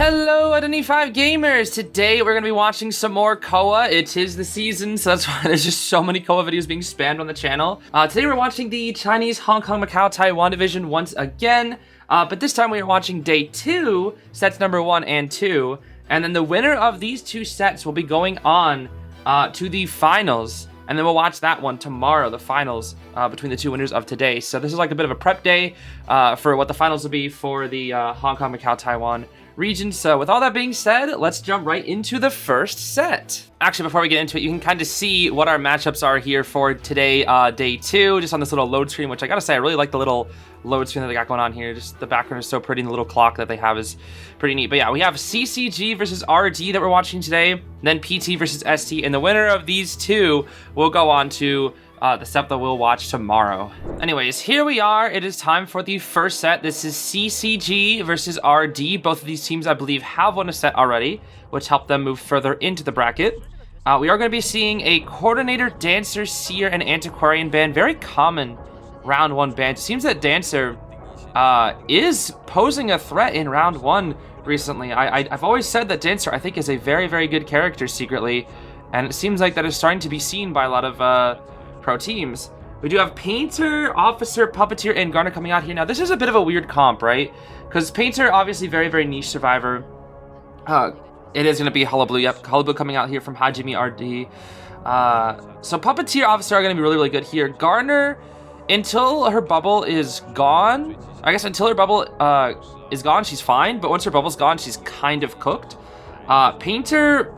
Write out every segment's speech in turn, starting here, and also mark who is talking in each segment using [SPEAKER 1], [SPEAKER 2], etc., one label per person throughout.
[SPEAKER 1] Hello, Identity5 gamers! Today we're going to be watching some more COA. It is the season, so that's why there's just so many COA videos being spammed on the channel. Today we're watching the Chinese, Hong Kong, Macau, Taiwan division once again. But this time we are watching day 2, sets number 1 and 2. And then the winner of these 2 sets will be going on to the finals. And then we'll watch that one tomorrow, the finals between the 2 winners of today. So this is like a bit of a prep day for what the finals will be for the Hong Kong, Macau, Taiwan region. So with all that being said, let's jump right into the first set. Actually, before we get into it, you can kind of see what our matchups are here for today, day 2, just on this little load screen, which I gotta say, I really like the little load screen that they got going on here. Just the background is so pretty, and the little clock that they have is pretty neat. But yeah, we have CCG versus RD that we're watching today, then PT versus ST, and the winner of these 2 will go on to the set that we'll watch tomorrow. Anyways, here we are. It is time for the first set. This is CCG versus RD. Both of these teams, I believe, have won a set already, which helped them move further into the bracket. We are going to be seeing a Coordinator, Dancer, Seer, and Antiquarian band. Very common round 1 band. It seems that Dancer is posing a threat in round 1 recently. I've always said that Dancer, I think, is a very, very good character secretly, and it seems like that is starting to be seen by a lot of pro teams. We do have Painter, Officer, Puppeteer, and Garner coming out here. Now, this is a bit of a weird comp, right? Because Painter, obviously, very, very niche survivor. It is going to be Hullabaloo. Yep, Hullabaloo coming out here from Hajime RD. So Puppeteer, Officer are going to be really, really good here. Garner, until her bubble is gone, I guess until her bubble is gone, she's fine. But once her bubble's gone, she's kind of cooked. Painter,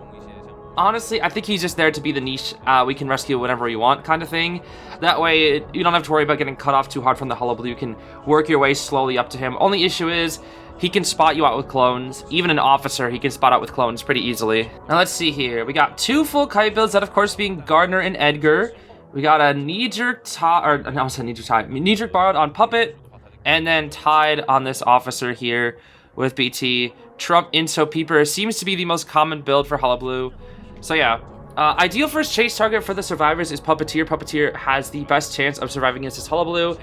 [SPEAKER 1] honestly, I think he's just there to be the niche, we can rescue whenever we want kind of thing. That way, you don't have to worry about getting cut off too hard from the Hullabaloo. You can work your way slowly up to him. Only issue is, he can spot you out with clones. Even an Officer, he can spot out with clones pretty easily. Now, let's see here. We got 2 full kite builds, that of course being Gardner and Edgar. We got a knee-jerk knee-jerk borrowed on Puppet, and then tied on this Officer here with BT. Trump Inso Peeper seems to be the most common build for Hullabaloo. So yeah, ideal first chase target for the survivors is Puppeteer. Puppeteer has the best chance of surviving against this Hullabaloo,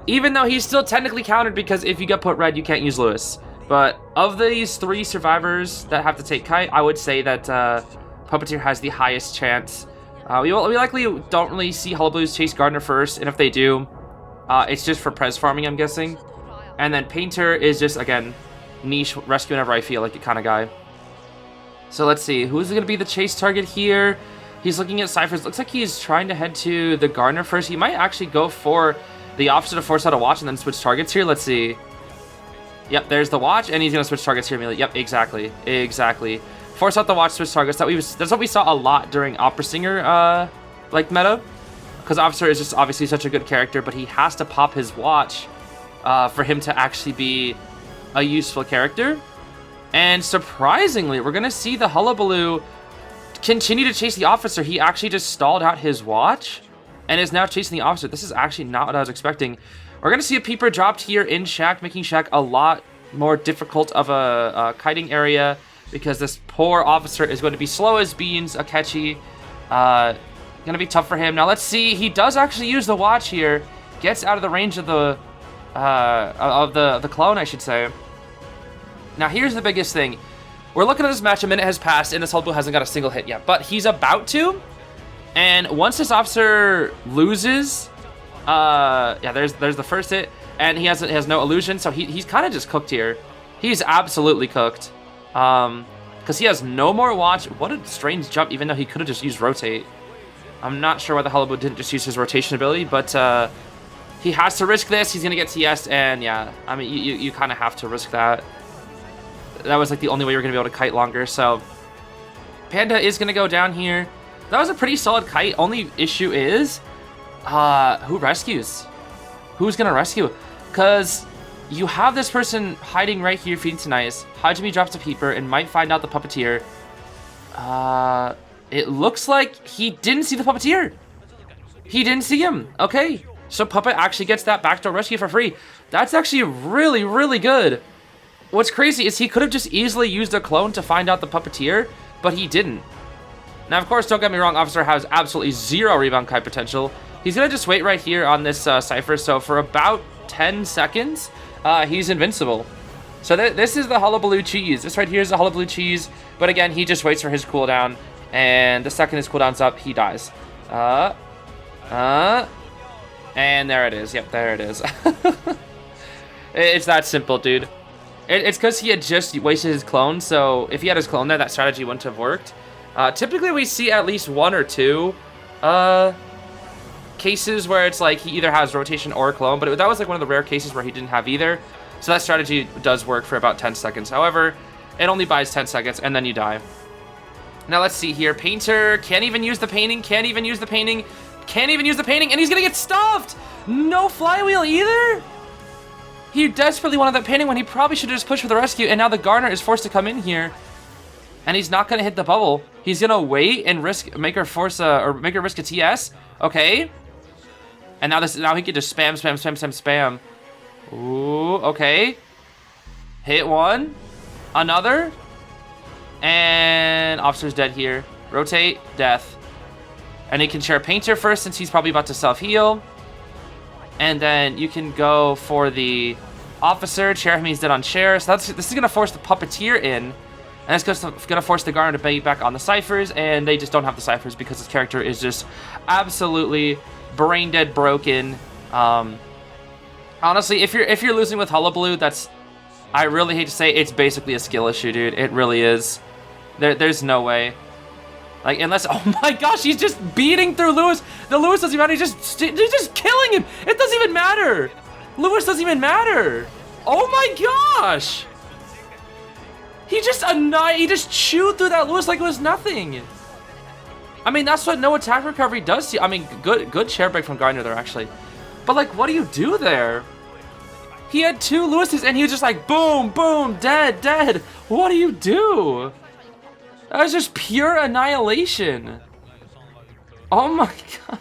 [SPEAKER 1] even though he's still technically countered because if you get put red, you can't use Lewis. But of these 3 survivors that have to take kite, I would say that Puppeteer has the highest chance. We likely don't really see Hullabaloos chase Gardner first, and if they do, it's just for Prez farming, I'm guessing. And then Painter is just, again, niche rescue whenever I feel like it kind of guy. So let's see, who's going to be the chase target here? He's looking at Cyphers. Looks like he's trying to head to the Gardner first. He might actually go for the Officer to force out a watch and then switch targets here. Let's see. Yep, there's the watch, and he's going to switch targets here immediately. Yep, exactly. Force out the watch, switch targets. That's what we saw a lot during Opera Singer, like, meta. Because Officer is just obviously such a good character, but he has to pop his watch for him to actually be a useful character. And surprisingly, we're going to see the Hullabaloo continue to chase the Officer. He actually just stalled out his watch and is now chasing the Officer. This is actually not what I was expecting. We're going to see a Peeper dropped here in Shack, making Shack a lot more difficult of a kiting area because this poor Officer is going to be slow as beans, Akechi. Going to be tough for him. Now, let's see. He does actually use the watch here. Gets out of the range of the clone, I should say. Now, here's the biggest thing. We're looking at this match, a minute has passed, and this Hullabaloo hasn't got a single hit yet. But he's about to, and once this Officer loses, yeah, there's the first hit, and he has no illusion, so he's kind of just cooked here. He's absolutely cooked. Because he has no more watch. What a strange jump, even though he could have just used rotate. I'm not sure why the Hullabaloo didn't just use his rotation ability, but he has to risk this. He's going to get TS, and yeah, I mean, you kind of have to risk that. That was like the only way you're going to be able to kite longer. So Panda is going to go down here. That was a pretty solid kite. Only issue is who rescues? Who's going to rescue? Because you have this person hiding right here feeding to Nice. Hajime drops a Peeper and might find out the Puppeteer. It looks like he didn't see the Puppeteer. He didn't see him. Okay. So Puppet actually gets that backdoor rescue for free. That's actually really, really good. What's crazy is he could have just easily used a clone to find out the Puppeteer, but he didn't. Now, of course, don't get me wrong, Officer has absolutely 0 rebound kite potential. He's going to just wait right here on this Cypher, so for about 10 seconds, he's invincible. So this is the Hullabaloo cheese. This right here is the Hullabaloo cheese. But again, he just waits for his cooldown. And the second his cooldown's up, he dies. And there it is. Yep, there it is. It's that simple, dude. It's because he had just wasted his clone. So if he had his clone there, that strategy wouldn't have worked. Typically, we see at least 1 or 2 cases where it's like he either has rotation or clone. But that was like one of the rare cases where he didn't have either. So that strategy does work for about 10 seconds. However, it only buys 10 seconds and then you die. Now let's see here. Painter can't even use the painting. Can't even use the painting. Can't even use the painting. And he's going to get stuffed. No flywheel either. He desperately wanted that painting when he probably should have just pushed for the rescue. And now the Gardener is forced to come in here. And he's not going to hit the bubble. He's going to wait and make her risk a TS. Okay. And now he can just spam. Ooh, okay. Hit one. Another. And Officer's dead here. Rotate. Death. And he can share Painter first since he's probably about to self-heal. And then you can go for the Officer. Chair him, he's dead on Chair. So this is going to force the Puppeteer in. And it's going to force the Gardener to be back on the Ciphers. And they just don't have the Ciphers because his character is just absolutely brain dead broken. Honestly, if you're losing with Hullabaloo, I really hate to say it's basically a skill issue, dude. It really is. There's no way. Like, unless, oh my gosh, he's just beating through Lewis. The Lewis doesn't matter. He's just killing him. It doesn't even matter. Lewis doesn't even matter. Oh my gosh. He just chewed through that Lewis like it was nothing. I mean, that's what no attack recovery does to you. I mean, good chair break from Gardner there, actually. But, like, what do you do there? He had 2 Lewises, and he was just like, boom, boom, dead, dead. What do you do? That was just pure annihilation. Oh, my God.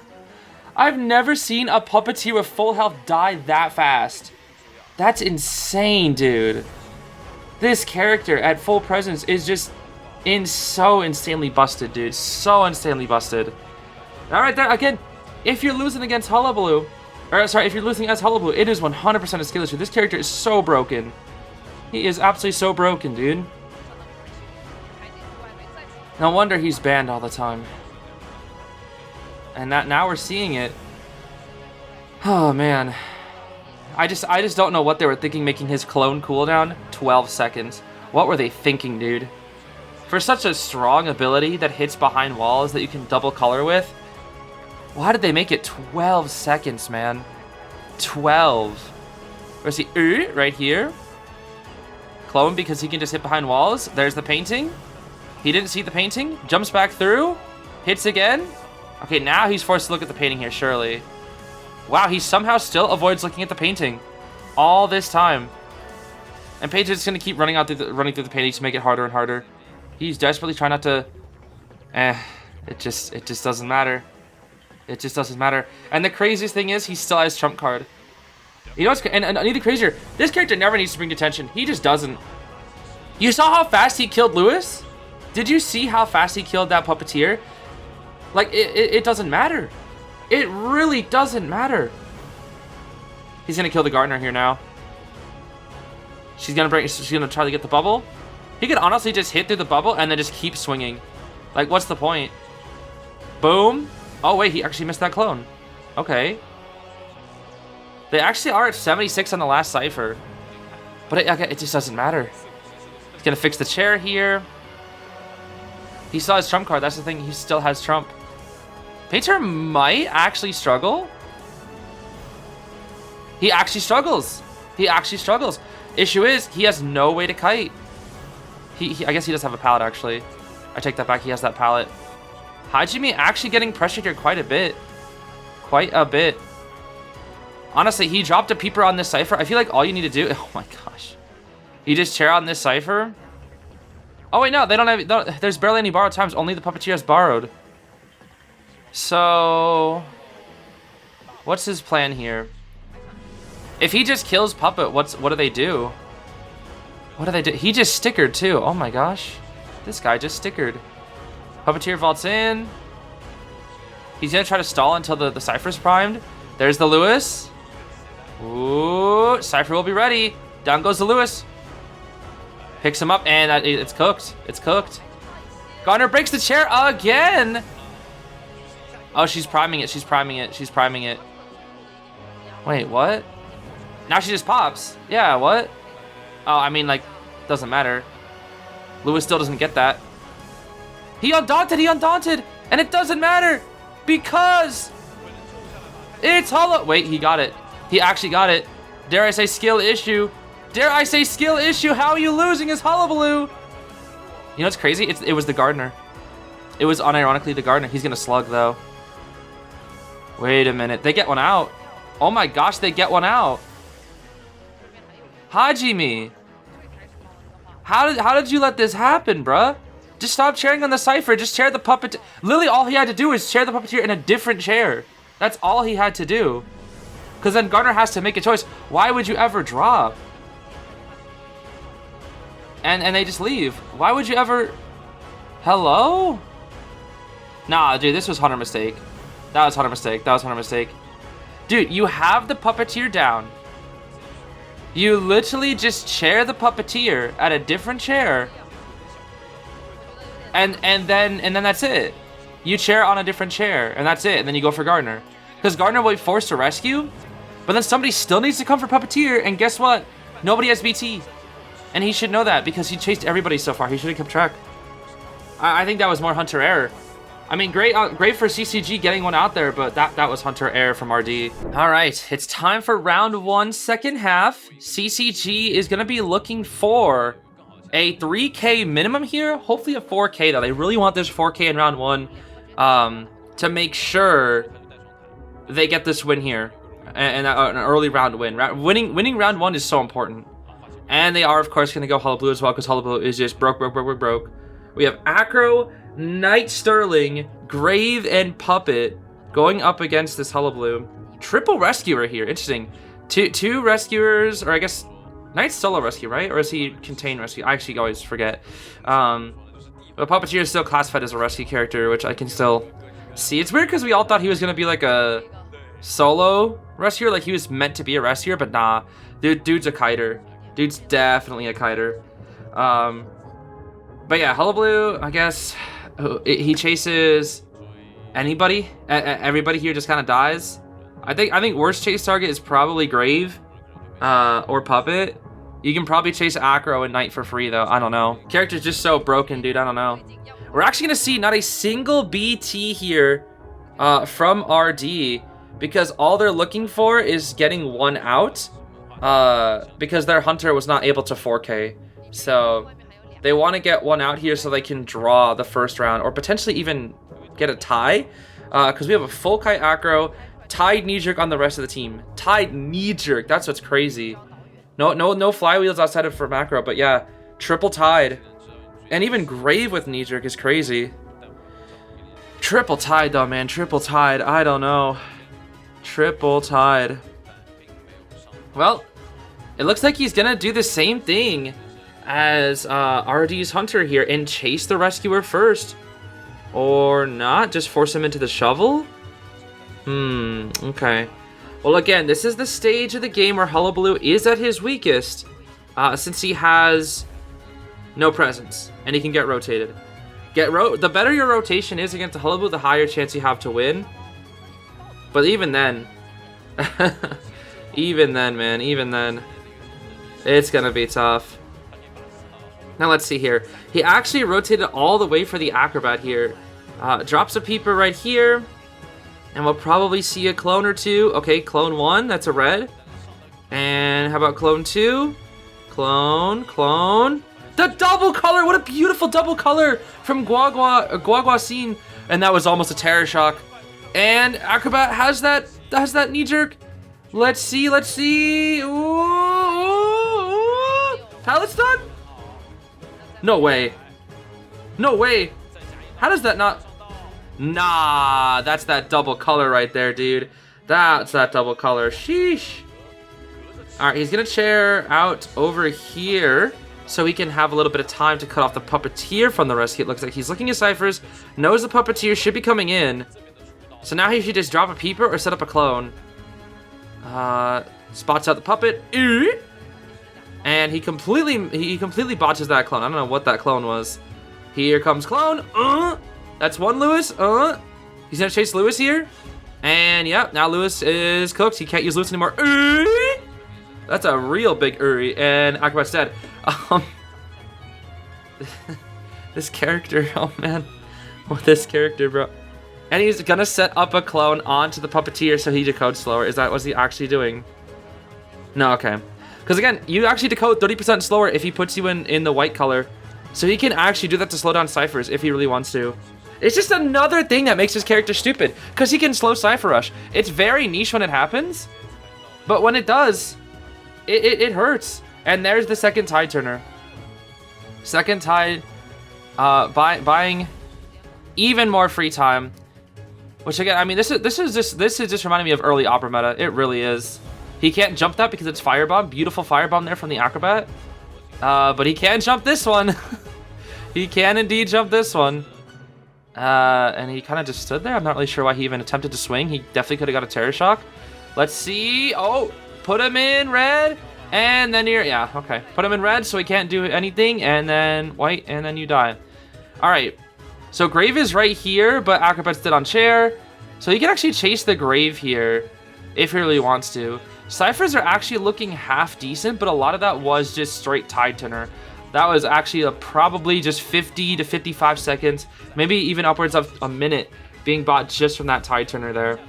[SPEAKER 1] I've never seen a Puppeteer with full health die that fast. That's insane, dude. This character at full presence is just so insanely busted, dude. So insanely busted. All right, there, again, if you're losing against Hullabaloo, or sorry, if you're losing as Hullabaloo, it is 100% a skill issue. This character is so broken. He is absolutely so broken, dude. No wonder he's banned all the time. And now we're seeing it. Oh, man. I just don't know what they were thinking making his clone cooldown 12 seconds. What were they thinking, dude? For such a strong ability that hits behind walls that you can double color with, why did they make it 12 seconds, man? 12. Where's he? Right here. Clone because he can just hit behind walls. There's the painting. He didn't see the painting. Jumps back through. Hits again. Okay, now he's forced to look at the painting here, surely. Wow, he somehow still avoids looking at the painting. All this time. And Paige is going to keep running through the painting to make it harder and harder. He's desperately trying not to... It just doesn't matter. It just doesn't matter. And the craziest thing is, he still has trump card. You know what's... And even crazier, this character never needs to bring detention. He just doesn't. You saw how fast he killed Lewis? Did you see how fast he killed that Puppeteer? Like, it doesn't matter. It really doesn't matter. He's going to kill the Gardener here now. She's going to try to get the bubble. He could honestly just hit through the bubble and then just keep swinging. Like, what's the point? Boom. Oh, wait, he actually missed that clone. Okay. They actually are at 76 on the last Cypher. But it just doesn't matter. He's going to fix the chair here. He still has trump card. That's the thing. He still has trump. Painter might actually struggle. He actually struggles. He actually struggles. Issue is, he has no way to kite. I guess he does have a pallet, actually. I take that back. He has that pallet. Hajime actually getting pressured here quite a bit. Quite a bit. Honestly, he dropped a peeper on this Cypher. I feel like all you need to do... Oh my gosh. You just chair on this Cypher. Oh wait, no. They don't have... There's barely any borrowed times. Only the Puppeteer has borrowed. So... What's his plan here? If he just kills Puppet, what do they do? What do they do? He just stickered too. Oh my gosh. This guy just stickered. Puppeteer vaults in. He's going to try to stall until the Cypher's primed. There's the Lewis. Ooh, Cypher will be ready. Down goes the Lewis. Picks him up, and it's cooked. It's cooked. Garner breaks the chair again. Oh, she's priming it. She's priming it. She's priming it. Wait, what? Now she just pops. Yeah, what? Oh, I mean, like, doesn't matter. Lewis still doesn't get that. He undaunted. He undaunted. And it doesn't matter because it's hollow. Wait, he got it. He actually got it. Dare I say skill issue. Dare I say skill issue. How are you losing is Hullabaloo. You know what's crazy? It was the gardener. It was unironically the gardener. He's going to slug, though. Wait a minute. They get one out. Oh, my gosh. They get one out. Hajime. How did you let this happen, bruh? Just stop cheering on the Cypher. Just chair the puppet. Literally, all he had to do is chair the puppeteer in a different chair. That's all he had to do. Because then Garner has to make a choice. Why would you ever drop? And they just leave. Why would you ever... Hello? Nah, dude, this was 100% mistake. That was 100% mistake. That was 100% mistake. Dude, you have the puppeteer down. You literally just chair the puppeteer at a different chair. And then that's it. You chair on a different chair, and that's it. And then you go for Gardner. Because Gardner will be forced to rescue, but then somebody still needs to come for puppeteer, and guess what? Nobody has BT. And he should know that because he chased everybody so far. He should have kept track. I think that was more Hunter error. I mean, great for CCG getting one out there, but that was Hunter error from RD. All right, it's time for round 1, second half. CCG is going to be looking for a 3K minimum here, hopefully a 4K though. They really want this 4K in round 1 to make sure they get this win here, and an early round win. Winning round 1 is so important. And they are, of course, going to go Hullabaloo as well, because Hullabaloo is just broke. We have Acro, Knight Sterling, Grave, and Puppet going up against this Hullabaloo. Triple Rescuer here. Interesting. Two Rescuers, or I guess Knight's solo rescue, right? Or is he contained rescue? I actually always forget. But Puppeteer is still classified as a rescue character, which I can still see. It's weird because we all thought he was going to be like a solo rescuer, like he was meant to be a rescuer, but nah. Dude's a kiter. Dude's definitely a kiter. But yeah, Hullabaloo, I guess, he chases anybody. Everybody here just kind of dies. I think worst chase target is probably Grave or Puppet. You can probably chase Acro and Knight for free, though. I don't know. Character's just so broken, dude. I don't know. We're actually going to see not a single BT here from RD, because all they're looking for is getting one out, because their Hunter was not able to 4K. So they want to get one out here so they can draw the first round, or potentially even get a tie, because we have a full kite Acro, tied knee jerk on the rest of the team. Tied knee jerk. That's what's crazy. No flywheels outside of for macro, but yeah, triple tied. And even Grave with knee jerk is crazy. Triple tied though, man. Triple tied. I don't know. Triple tied. Well, it looks like he's gonna do the same thing as RD's Hunter here and chase the rescuer first. Or not, just force him into the shovel? Okay. Well, again, this is the stage of the game where Hullabaloo is at his weakest, since he has no presence, and he can get rotated. The better your rotation is against the Hullabaloo, the higher chance you have to win. But even then, even then, man, even then, it's gonna be tough. Now let's see here. He actually rotated all the way for the Acrobat here. Drops a peeper right here. And we'll probably see a clone or two. Okay, clone 1, that's a red. And how about clone 2? Clone. The double color! What a beautiful double color from Guagua Scene. And that was almost a terror shock. And Acrobat has that knee jerk. Let's see. Ooh. Pallet's done? No way. How does that not... Nah, that's that double color right there, dude. That's that double color. Sheesh. All right, he's gonna chair out over here so he can have a little bit of time to cut off the Puppeteer from the rescue. It looks like he's looking at ciphers, knows the Puppeteer should be coming in. So now he should just drop a peeper or set up a clone. Spots out the puppet. And he completely botches that clone. I don't know what that clone was. Here comes clone. That's one Lewis. He's gonna chase Lewis here. And yeah, now Lewis is cooked. He can't use Lewis anymore. That's a real big Uri. And Acrobat's dead. This character, oh man. This character, bro. And he's gonna set up a clone onto the puppeteer so he decodes slower. Is that what he actually doing? No, okay. Because again, you actually decode 30% slower if he puts you in the white color. So he can actually do that to slow down ciphers if he really wants to. It's just another thing that makes his character stupid. Because he can slow cipher rush. It's very niche when it happens. But when it does, it hurts. And there's the second tide turner. Second tide, buying even more free time. Which again, I mean, this is just reminding me of early opera meta. It really is. He can't jump that because it's Firebomb. Beautiful Firebomb there from the Acrobat. But he can jump this one. He can indeed jump this one. And he kind of just stood there. I'm not really sure why he even attempted to swing. He definitely could have got a Terror Shock. Let's see. Oh, put him in red. And then you're, yeah, okay. Put him in red so he can't do anything. And then white, and then you die. All right. So Grave is right here, but Acrobat's dead on chair. So he can actually chase the Grave here if he really wants to. Ciphers are actually looking half decent, but a lot of that was just straight tide turner. That was actually probably just 50 to 55 seconds, maybe even upwards of a minute being bought just from that tide turner there.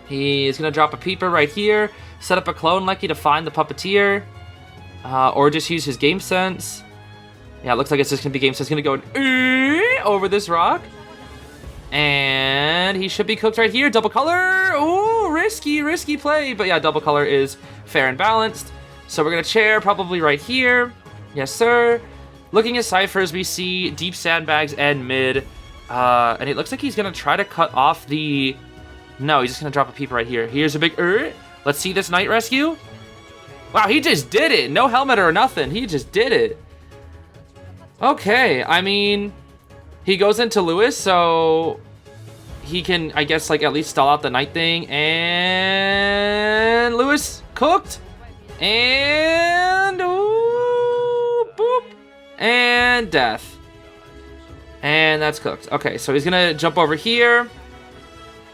[SPEAKER 1] He's going to drop a peeper right here, set up a clone Lucky to find the puppeteer, or just use his game sense. Yeah, it looks like it's just going to be game sense. Going to go over this rock. And he should be cooked right here. Double color. Ooh, risky play. But yeah, double color is fair and balanced. So we're going to chair probably right here. Yes, sir. Looking at ciphers, we see deep sandbags and mid. And it looks like he's going to try to cut off the... No, he's just going to drop a peep right here. Here's a big... Let's see this Night Rescue. Wow, he just did it. No helmet or nothing. He just did it. Okay, I mean... He goes into Lewis, so he can, I guess, like, at least stall out the night thing. And Lewis cooked. And ooh, boop. And death. And that's cooked. Okay, so he's going to jump over here.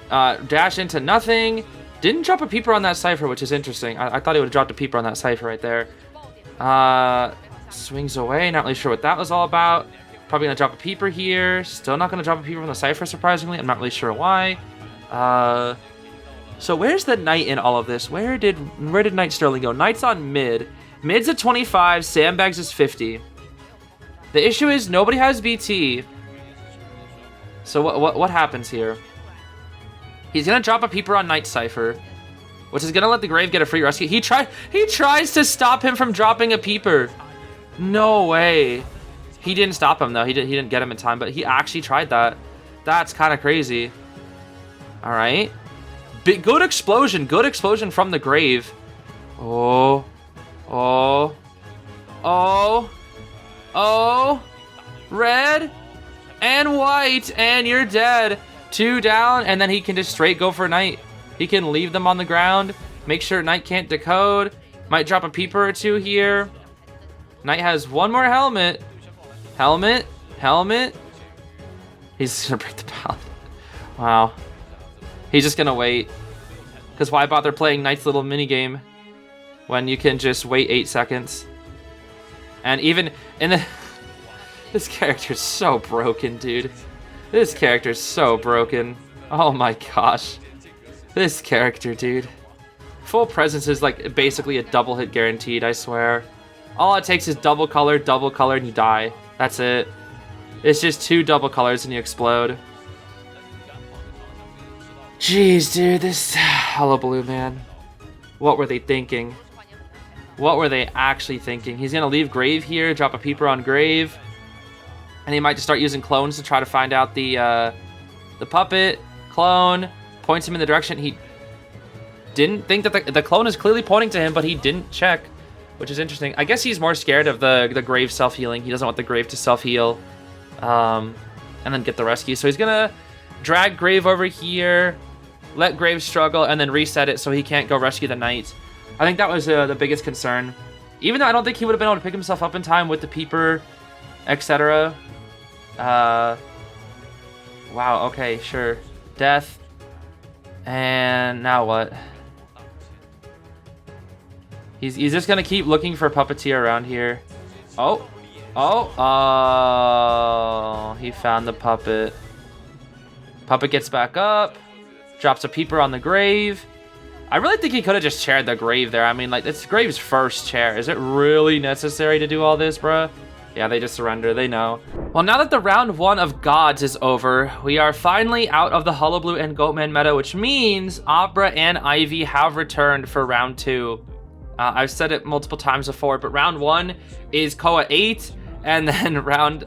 [SPEAKER 1] Dash into nothing. Didn't drop a peeper on that cipher, which is interesting. I thought he would have dropped a peeper on that cipher right there. Swings away. Not really sure what that was all about. Probably gonna drop a peeper here. Still not gonna drop a peeper from the cipher, surprisingly. I'm not really sure why. So where's the Knight in all of this? Where did Knight Sterling go? Knight's on mid. Mid's at 25. Sandbags is 50. The issue is nobody has BT. So what happens here? He's gonna drop a peeper on Knight Cipher, which is gonna let the Grave get a free rescue. He tries to stop him from dropping a peeper. No way. He didn't stop him, though. He didn't get him in time, but he actually tried that. That's kind of crazy. All right. Good explosion. Good explosion from the Grave. Oh. Oh. Oh. Oh. Red. And white. And you're dead. 2 down, and then he can just straight go for Knight. He can leave them on the ground. Make sure Knight can't decode. Might drop a peeper or 2 here. Knight has 1 more helmet. Helmet. He's gonna break the pallet. Wow. He's just gonna wait. Because why bother playing Knight's little minigame when you can just wait 8 seconds? And even in the... This character's so broken, dude. This character's so broken. Oh my gosh. This character, dude. Full presence is like basically a double hit guaranteed, I swear. All it takes is double color, and you die. That's it. It's just 2 double colors and you explode. Jeez, dude, this Hullabaloo, man. What were they thinking? What were they actually thinking? He's gonna leave Grave here, drop a peeper on Grave, and he might just start using clones to try to find out the puppet. Clone points him in the direction. He didn't think that the clone is clearly pointing to him, but he didn't check. Which is interesting. I guess he's more scared of the Grave self-healing. He doesn't want the Grave to self-heal. And then get the rescue. So he's going to drag Grave over here. Let Grave struggle. And then reset it so he can't go rescue the Knight. I think that was the biggest concern. Even though I don't think he would have been able to pick himself up in time with the peeper, etc. Wow, okay, sure. Death. And now what? He's just gonna keep looking for Puppeteer around here. Oh. Oh, he found the puppet. Puppet gets back up, drops a peeper on the grave. I really think he could have just chaired the grave there. I mean, like, it's Grave's first chair. Is it really necessary to do all this, bruh? Yeah, they just surrender. They know. Well, now that the round 1 of Gods is over, we are finally out of the Hullabaloo and Goatman meta, which means Opera and Ivy have returned for round 2. I've said it multiple times before, but round 1 is COA 8, and then round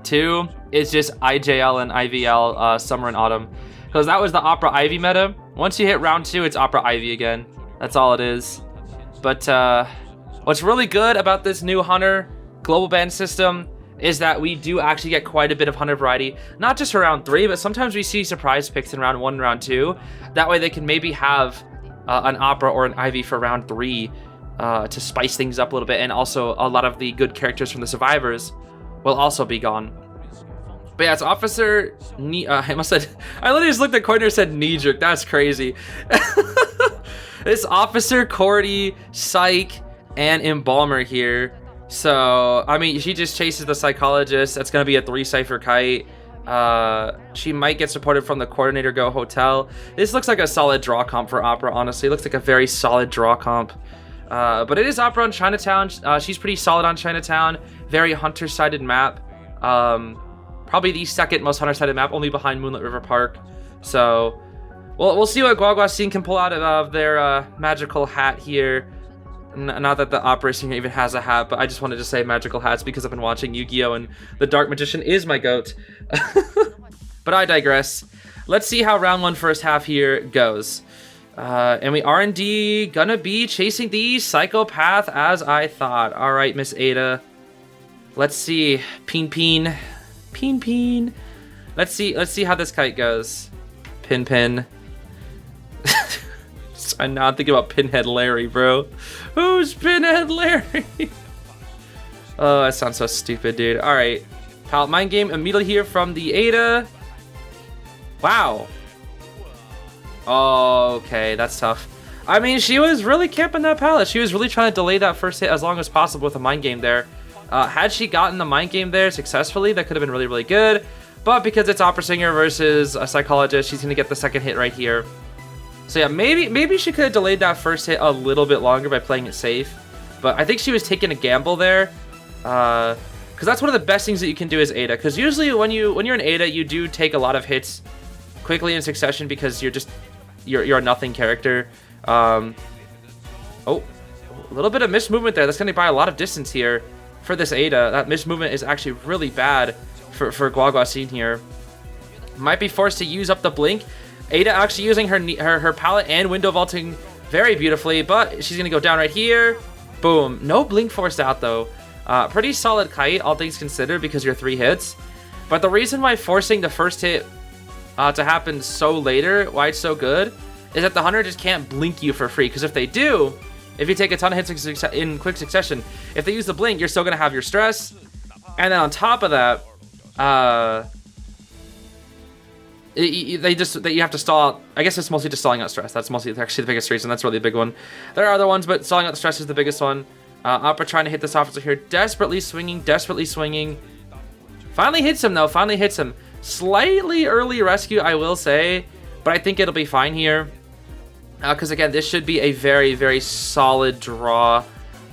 [SPEAKER 1] 2 is just IJL and IVL, Summer and Autumn. Because that was the Opera Ivy meta. Once you hit round 2, it's Opera Ivy again. That's all it is. But what's really good about this new Hunter global ban system is that we do actually get quite a bit of Hunter variety. Not just for round 3, but sometimes we see surprise picks in round 1 and round 2. That way they can maybe have an Opera or an Ivy for round 3 to spice things up a little bit. And also a lot of the good characters from the survivors will also be gone. But yeah, it's Officer I literally just looked at Corner and said knee jerk. That's crazy. It's Officer, Cordy, Psych, and Embalmer here. So, I mean, she just chases the Psychologist. That's going to be a 3-cipher kite. She might get supported from the Coordinator Go Hotel. This looks like a solid draw comp for Opera, honestly. It looks like a very solid draw comp. But it is Opera on Chinatown. She's pretty solid on Chinatown. Very Hunter-sided map. Probably the second most Hunter-sided map, only behind Moonlit River Park. So, we'll see what Guaguasin can pull out of their magical hat here. Not that the Opera Singer even has a hat, but I just wanted to say magical hats because I've been watching Yu-Gi-Oh! And the Dark Magician is my goat. But I digress. Let's see how round 1 first half here goes. And we are indeed gonna be chasing the Psychopath as I thought. All right, Miss Ada. Let's see. Peen. Let's see how this kite goes. Pin. I'm not thinking about Pinhead Larry, bro. Who's Pinhead Larry? Oh, that sounds so stupid, dude. All right. Palette Mind Game immediately here from the Ada. Wow. Okay, that's tough. I mean, she was really camping that palette. She was really trying to delay that first hit as long as possible with a Mind Game there. Had she gotten the Mind Game there successfully, that could have been really, really good. But because it's Opera Singer versus a Psychologist, she's going to get the second hit right here. So yeah, maybe she could have delayed that first hit a little bit longer by playing it safe. But I think she was taking a gamble there. Because that's one of the best things that you can do as Ada. Because usually when you're an Ada, you do take a lot of hits quickly in succession because you're a nothing character. Oh, a little bit of missed movement there. That's going to buy a lot of distance here for this Ada. That missed movement is actually really bad for Guaguasin here. Might be forced to use up the blink. Ada actually using her palette and window vaulting very beautifully, but she's gonna go down right here. Boom. No blink forced out though. Pretty solid kite, all things considered, because you're 3 hits. But the reason why forcing the first hit to happen so later, why it's so good, is that the Hunter just can't blink you for free. Because if they do, if you take a ton of hits in quick succession, if they use the blink, you're still gonna have your stress. And then on top of that, you have to stall out. I guess it's mostly just stalling out stress. That's mostly actually the biggest reason. That's really the big one. There are other ones, but stalling out the stress is the biggest one. Opera trying to hit this officer here. Desperately swinging. Finally hits him, though. Finally hits him. Slightly early rescue, I will say. But I think it'll be fine here. Because, again, this should be a very, very solid draw.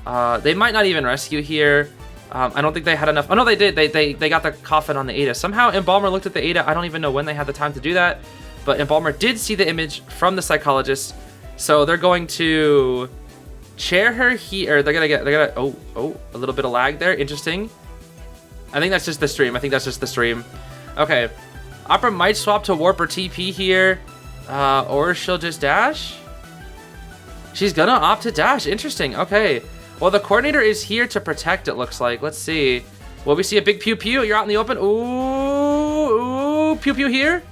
[SPEAKER 1] They might not even rescue here. I don't think they had enough. Oh, no, they did. They got the coffin on the Ada. Somehow, Embalmer looked at the Ada. I don't even know when they had the time to do that. But Embalmer did see the image from the Psychologist. So they're going to chair her here. They're gonna oh, a little bit of lag there. Interesting. I think that's just the stream. Okay. Opera might swap to Warp or TP here. Or she'll just dash. She's gonna opt to dash. Interesting. Okay. Well, the Coordinator is here to protect, it looks like. Let's see. Will we see a big pew-pew? You're out in the open. Ooh, pew-pew here?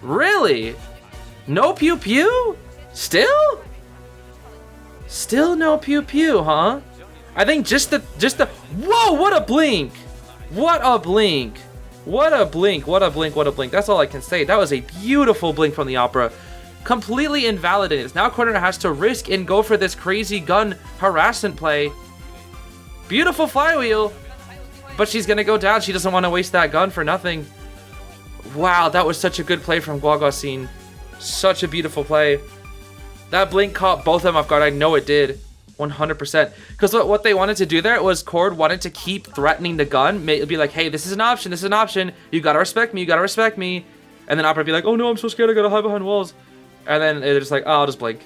[SPEAKER 1] Really? No pew-pew? Still? Still no pew pew, huh? I think just the whoa, what a blink! What a blink! What a blink, what a blink, what a blink. That's all I can say. That was a beautiful blink from the Opera. Completely invalidated. Now Coordinator has to risk and go for this crazy gun harassment play. Beautiful flywheel. But she's gonna go down. She doesn't want to waste that gun for nothing. Wow, that was such a good play from Guaguasin. Such a beautiful play. That blink caught both of them off guard. I know it did. 100%. Because what they wanted to do there was Cord wanted to keep threatening the gun. It'd be like, hey, this is an option. This is an option. You gotta respect me. You gotta respect me. And then Opera would be like, oh no, I'm so scared. I gotta hide behind walls. And then they're just like, oh, I'll just blink.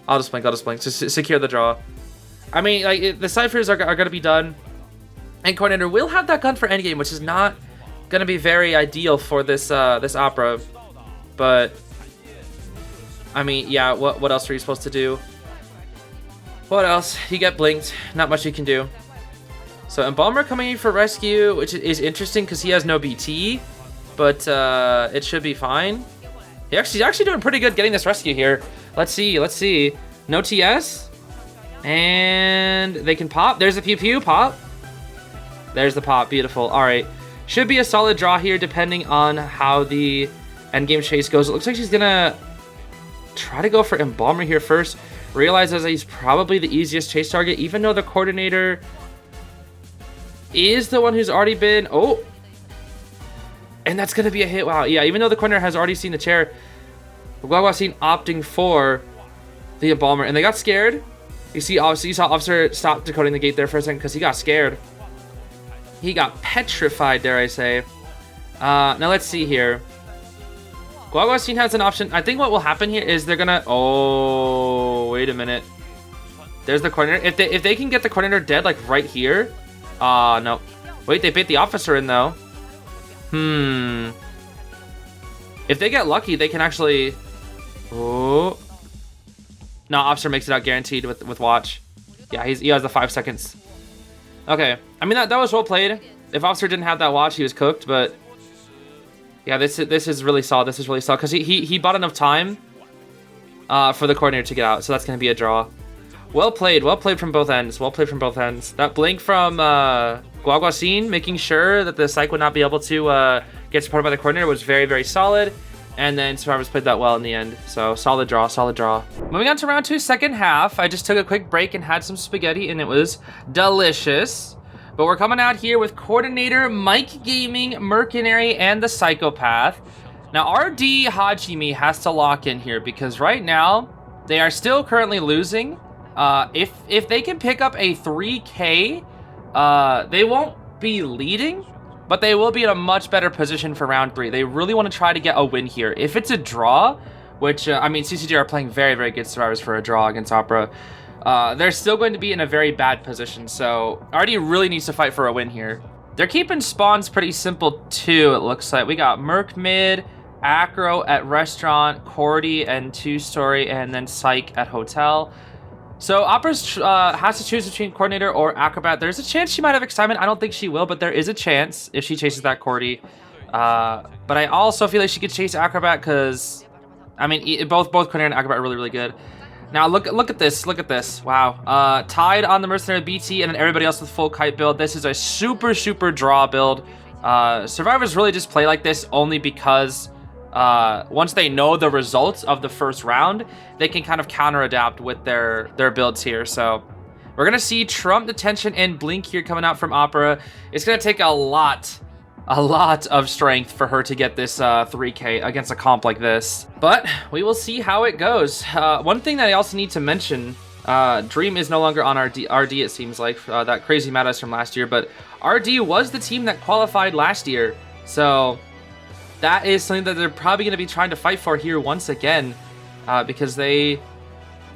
[SPEAKER 1] I'll just blink. I'll just blink. Just secure the draw. I mean, like, the ciphers are gonna be done. And Coordinator will have that gun for endgame, which is not gonna be very ideal for this this Opera. But I mean, yeah, what else are you supposed to do? What else? You get blinked. Not much you can do. So Embalmer coming in for rescue, which is interesting because he has no BT, but it should be fine. He's actually doing pretty good getting this rescue here. Let's see. Let's see. No TS, and they can pop. There's a pew pew pop. There's the pop. Beautiful. All right, should be a solid draw here depending on how the endgame chase goes. It looks like she's gonna try to go for Embalmer here first. Realizes he's probably the easiest chase target, even though the Coordinator is the one who's already been... Oh! And that's going to be a hit. Wow. Yeah, even though the Coordinator has already seen the chair, Guaguasin opting for the Embalmer. And they got scared. You saw Officer stop decoding the gate there for a second because he got scared. He got petrified, dare I say. Now let's see here. Guaguasin has an option. I think what will happen here is they're gonna... Oh, wait a minute. There's the Coordinator. If they can get the Coordinator dead, like right here. No. Wait, they bait the Officer in though. If they get lucky, they can actually... Oh. No, Officer makes it out guaranteed with Watch. Yeah, he has the 5 seconds. Okay. I mean, that was well played. If Officer didn't have that Watch, he was cooked, but... Yeah, this is really solid. This is really solid because he bought enough time for the Coordinator to get out, so that's gonna be a draw. Well played from both ends. Well played from both ends. That blink from Guaguasin, making sure that the Psych would not be able to get supported by the Coordinator, was very, very solid. And then Survivors played that well in the end. So solid draw, solid draw. Moving on to round 2, second half. I just took a quick break and had some spaghetti, and it was delicious. But we're coming out here with Coordinator, Mike Gaming, Mercenary, and the Psychopath. Now, RD Hajime has to lock in here because right now, they are still currently losing. If they can pick up a 3K, they won't be leading, but they will be in a much better position for round 3. They really want to try to get a win here. If it's a draw, which, I mean, CCG are playing very, very good Survivors for a draw against Opera. They're still going to be in a very bad position, so RD really needs to fight for a win here. They're keeping spawns pretty simple too, it looks like. We got Merc mid, Acro at restaurant, Cordy and 2-story, and then Psych at hotel. So Opera has to choose between Coordinator or Acrobat. There's a chance she might have Excitement. I don't think she will, but there is a chance if she chases that Cordy. But I also feel like she could chase Acrobat because, I mean, both Coordinator and Acrobat are really, really good. Now look at this, look at this. Wow. Tied on the Mercenary BT and then everybody else with full kite build. This is a super, super draw build. Survivors really just play like this only because once they know the results of the first round, they can kind of counter adapt with their builds here. So we're gonna see Trump Detention and Blink here coming out from Opera. It's gonna take a lot of strength for her to get this 3K against a comp like this, but we will see how it goes. One thing that I also need to mention, Dream is no longer on RD it seems like, that crazy Madhouse from last year, but RD was the team that qualified last year, so that is something that they're probably going to be trying to fight for here once again, because they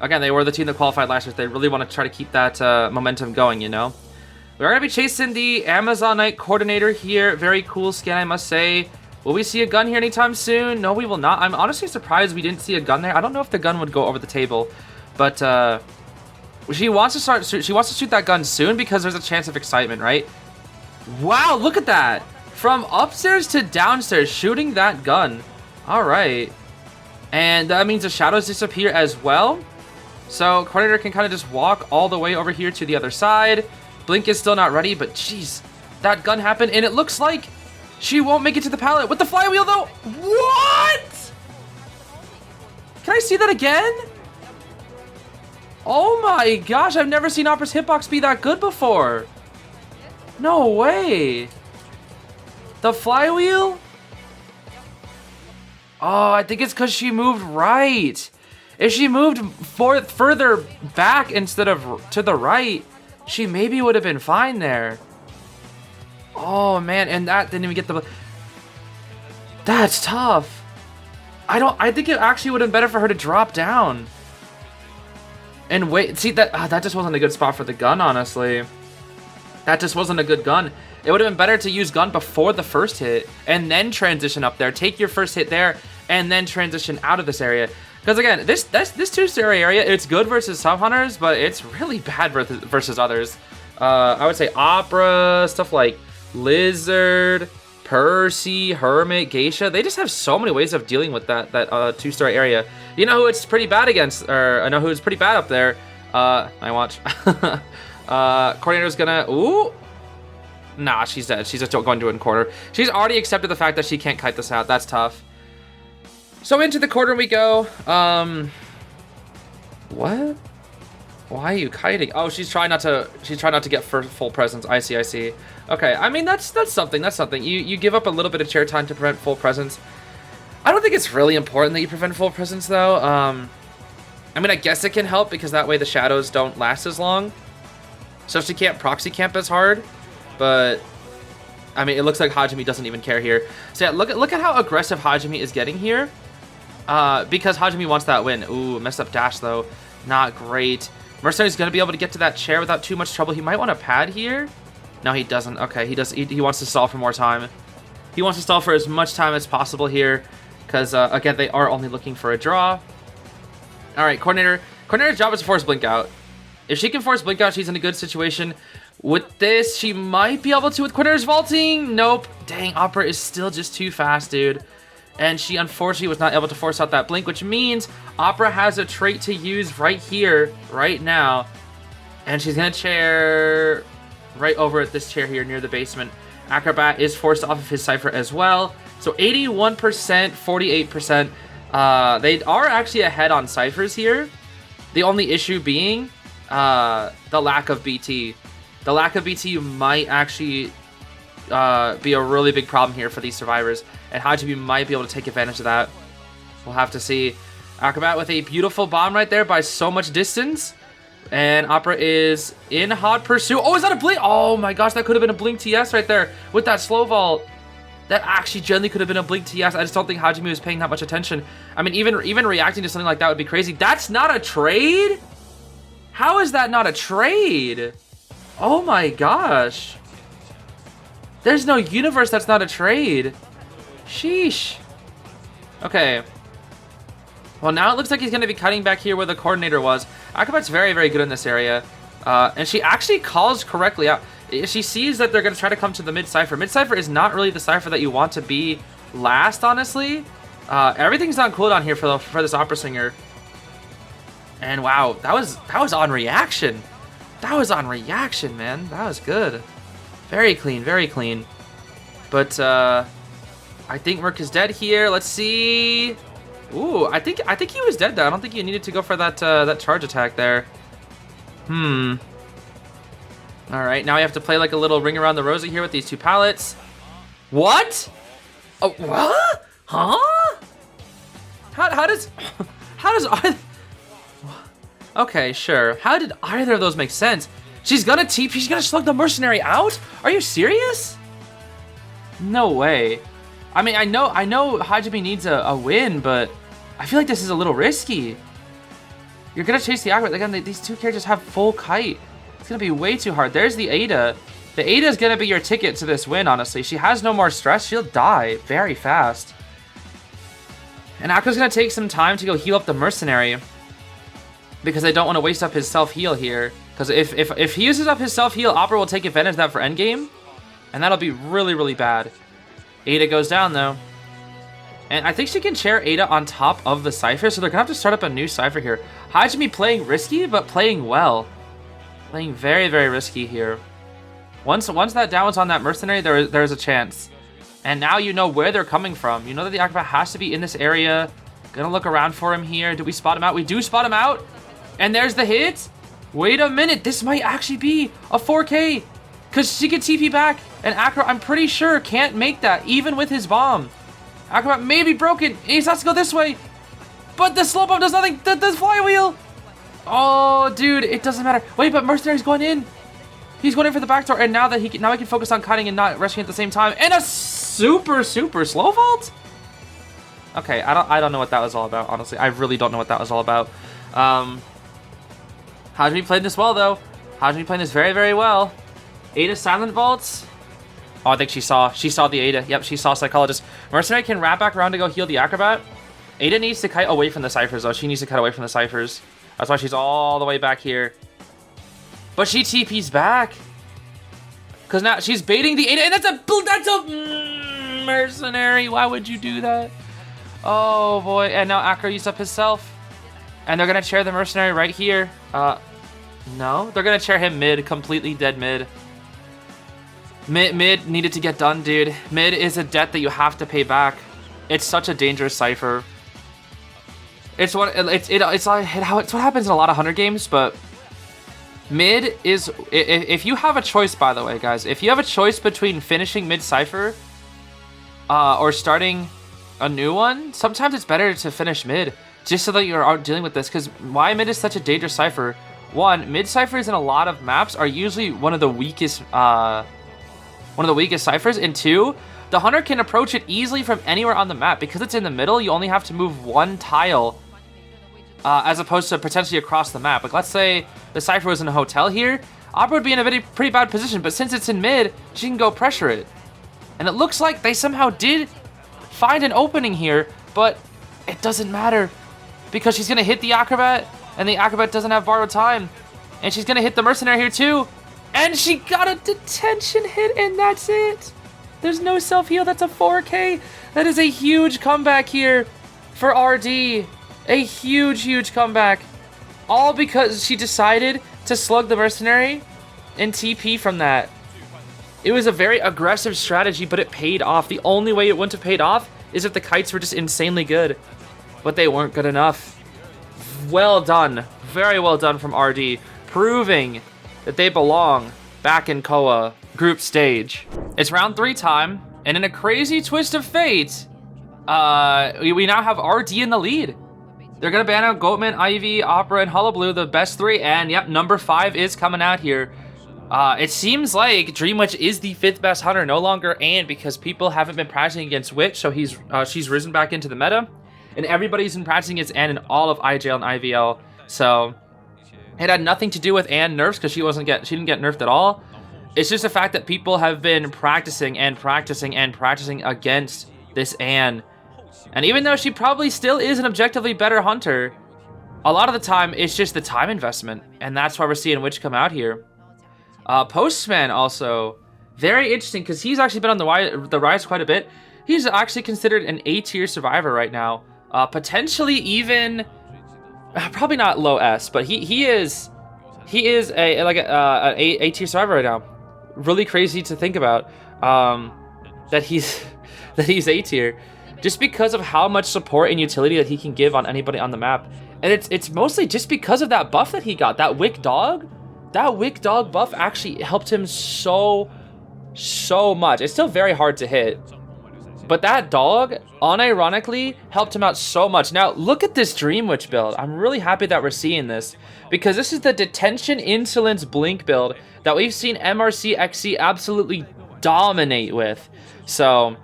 [SPEAKER 1] were the team that qualified last year. So they really want to try to keep that momentum going, you know. We're going to be chasing the Amazonite Coordinator here. Very cool skin, I must say. Will we see a gun here anytime soon? No, we will not. I'm honestly surprised we didn't see a gun there. I don't know if the gun would go over the table, but she wants to shoot that gun soon because there's a chance of Excitement, right? Wow, look at that. From upstairs to downstairs, shooting that gun. All right. And that means the shadows disappear as well. So Coordinator can kind of just walk all the way over here to the other side. Blink is still not ready, but jeez, that gun happened, and it looks like she won't make it to the pallet with the flywheel though. What? Can I see that again? Oh my gosh, I've never seen Opera's hitbox be that good before. No way. The flywheel? Oh, I think it's because she moved right. If she moved further back instead of to the right, she maybe would have been fine there. Oh man, and that didn't even get the... That's tough. I think it actually would have been better for her to drop down. And wait, see that that just wasn't a good spot for the gun, honestly. That just wasn't a good gun. It would have been better to use gun before the first hit and then transition up there. Take your first hit there and then transition out of this area. Because again, this two-story area, it's good versus sub hunters, but it's really bad versus others. I would say Opera, stuff like Lizard, Percy, Hermit, Geisha. They just have so many ways of dealing with that two-story area. You know who it's pretty bad against, or I know who's pretty bad up there. I watch. Coordinator's gonna, ooh. Nah, she's dead. She's just going to it in corner. She's already accepted the fact that she can't kite this out. That's tough. So into the corner we go. What? Why are you kiting? Oh, she's trying not to get full presence. I see. Okay, I mean that's something. That's something. You give up a little bit of chair time to prevent full presence. I don't think it's really important that you prevent full presence though. I mean, I guess it can help because that way the shadows don't last as long. So she can't proxy camp as hard, but I mean, it looks like Hajime doesn't even care here. So yeah, look at how aggressive Hajime is getting here. Because Hajime wants that win. Ooh, messed up dash though. Not great. Mercenary's gonna be able to get to that chair without too much trouble. He might want a pad here. No, he doesn't. Okay, he wants to stall for more time. He wants to stall for as much time as possible here, because again, they are only looking for a draw. All right, Coordinator's job is to force Blink out. If she can force Blink out, she's in a good situation. With this, she might be able to with Coordinator's vaulting. Nope. Dang, Opera is still just too fast, dude. And she unfortunately was not able to force out that Blink, which means Opera has a trait to use right here, right now. And she's gonna chair right over at this chair here near the basement. Acrobat is forced off of his Cypher as well. So 81%, 48%. They are actually ahead on Cyphers here. The only issue being the lack of BT. The lack of BT might actually be a really big problem here for these survivors, and Hajime might be able to take advantage of that. We'll have to see. Acrobat with a beautiful bomb right there by so much distance, and Opera is in hot pursuit. Oh, is that a blink? Oh my gosh, that could have been a blink TS right there with that slow vault. That actually generally could have been a blink TS. I just don't think Hajime was paying that much attention. I mean, even reacting to something like that would be crazy. That's not a trade? How is that not a trade? Oh my gosh. There's no universe that's not a trade. Sheesh. Okay. Well, now it looks like he's going to be cutting back here where the Coordinator was. Acrobat's very, very good in this area. And she actually calls correctly out. She sees that they're going to try to come to the mid-cypher. Mid-cypher is not really the cypher that you want to be last, honestly. Everything's on cooldown here for this Opera Singer. And wow, that was on reaction. That was on reaction, man. That was good. Very clean, very clean. But I think Merc is dead here. Let's see. Ooh, I think he was dead though. I don't think you needed to go for that that charge attack there. All right, now we have to play like a little ring around the rosy here with these two pallets. What? Oh, what? Huh? How does okay, sure. How did either of those make sense? She's gonna TP, she's gonna slug the mercenary out? Are you serious? No way. I mean, I know Hajime needs a win, but I feel like this is a little risky. You're gonna chase the Acrobat. Again, these two characters have full kite. It's gonna be way too hard. There's the Ada. The Ada is gonna be your ticket to this win, honestly. She has no more stress. She'll die very fast. And Akko's gonna take some time to go heal up the mercenary, because they don't want to waste up his self-heal here. Because if he uses up his self-heal, Opera will take advantage of that for endgame, and that'll be really, really bad. Ada goes down, though. And I think she can chair Ada on top of the Cypher, so they're gonna have to start up a new Cypher here. Hajime playing risky, but playing well. Playing very, very risky here. Once that down was on that Mercenary, there's a chance. And now you know where they're coming from. You know that the Acrobat has to be in this area. Gonna look around for him here. Do we spot him out? We do spot him out. And there's the hit. Wait a minute. This might actually be a 4K. Because she can TP back. And Acrobat, I'm pretty sure, can't make that, even with his bomb. Acrobat may be broken. He has to go this way. But the slow bomb does nothing. The flywheel. Oh, dude, it doesn't matter. Wait, but Mercenary's going in. He's going in for the back door. And now that he can focus on cutting and not rushing at the same time. And a super slow vault? Okay, I don't know what that was all about, honestly. I really don't know what that was all about. Hajime played this well, though. Hajime playing this very, very well. Ada silent vaults. Oh, I think she saw the Ada. Yep, she saw Psychologist. Mercenary can wrap back around to go heal the Acrobat. Ada needs to kite away from the Cyphers, though. She needs to cut away from the Cyphers. That's why she's all the way back here. But she TP's back. Because now she's baiting the Ada, and that's a Mercenary. Why would you do that? Oh, boy. And now Acro used up himself. And they're going to chair the Mercenary right here. No. They're going to chair him mid. Completely dead mid. Mid needed to get done, dude. Mid is a debt that you have to pay back. It's such a dangerous Cypher. It's what happens in a lot of Hunter games, but mid is... If you have a choice, by the way, guys. If you have a choice between finishing mid Cypher or starting a new one, sometimes it's better to finish mid, just so that you're out dealing with this. Because why mid is such a dangerous Cypher? One, mid Cyphers in a lot of maps are usually one of the weakest Cyphers. And two, the Hunter can approach it easily from anywhere on the map. Because it's in the middle, you only have to move one tile as opposed to potentially across the map. Like, let's say the Cypher was in a hotel here, Opera would be in a pretty bad position, but since it's in mid, she can go pressure it. And it looks like they somehow did find an opening here, but it doesn't matter because she's going to hit the Acrobat, and the Acrobat doesn't have borrowed time. And she's going to hit the Mercenary here too. And she got a detention hit, and that's it. There's no self-heal. That's a 4K. That is a huge comeback here for RD. A huge comeback. All because she decided to slug the Mercenary and TP from that. It was a very aggressive strategy, but it paid off. The only way it wouldn't have paid off is if the kites were just insanely good. But they weren't good enough. Well done. Very well done from RD. Proving that they belong back in COA group stage. It's round 3 time, and in a crazy twist of fate, we now have RD in the lead. They're gonna ban out Goatman, Ivy, Opera, and Hullabaloo, the best 3, and yep, number 5 is coming out here. It seems like Dream Witch is the 5th best Hunter, no longer Ann, because people haven't been practicing against Witch, so she's risen back into the meta, and everybody's been practicing against Ann in all of IJL and IVL, so it had nothing to do with Ann nerfs, because she didn't get nerfed at all. It's just the fact that people have been practicing against this Ann. And even though she probably still is an objectively better Hunter, a lot of the time it's just the time investment. And that's why we're seeing Witch come out here. Postman also, very interesting because he's actually been on the rise quite a bit. He's actually considered an A-tier survivor right now. Potentially even, probably not low S, but he is an A-tier survivor right now. Really crazy to think about that he's A-tier. Just because of how much support and utility that he can give on anybody on the map. And it's mostly just because of that buff that he got. That Wick Dog. That Wick Dog buff actually helped him so much. It's still very hard to hit. But that dog, unironically, helped him out so much. Now, look at this Dream Witch build. I'm really happy that we're seeing this. Because this is the Detention Insolence Blink build that we've seen MRC XC absolutely dominate with. So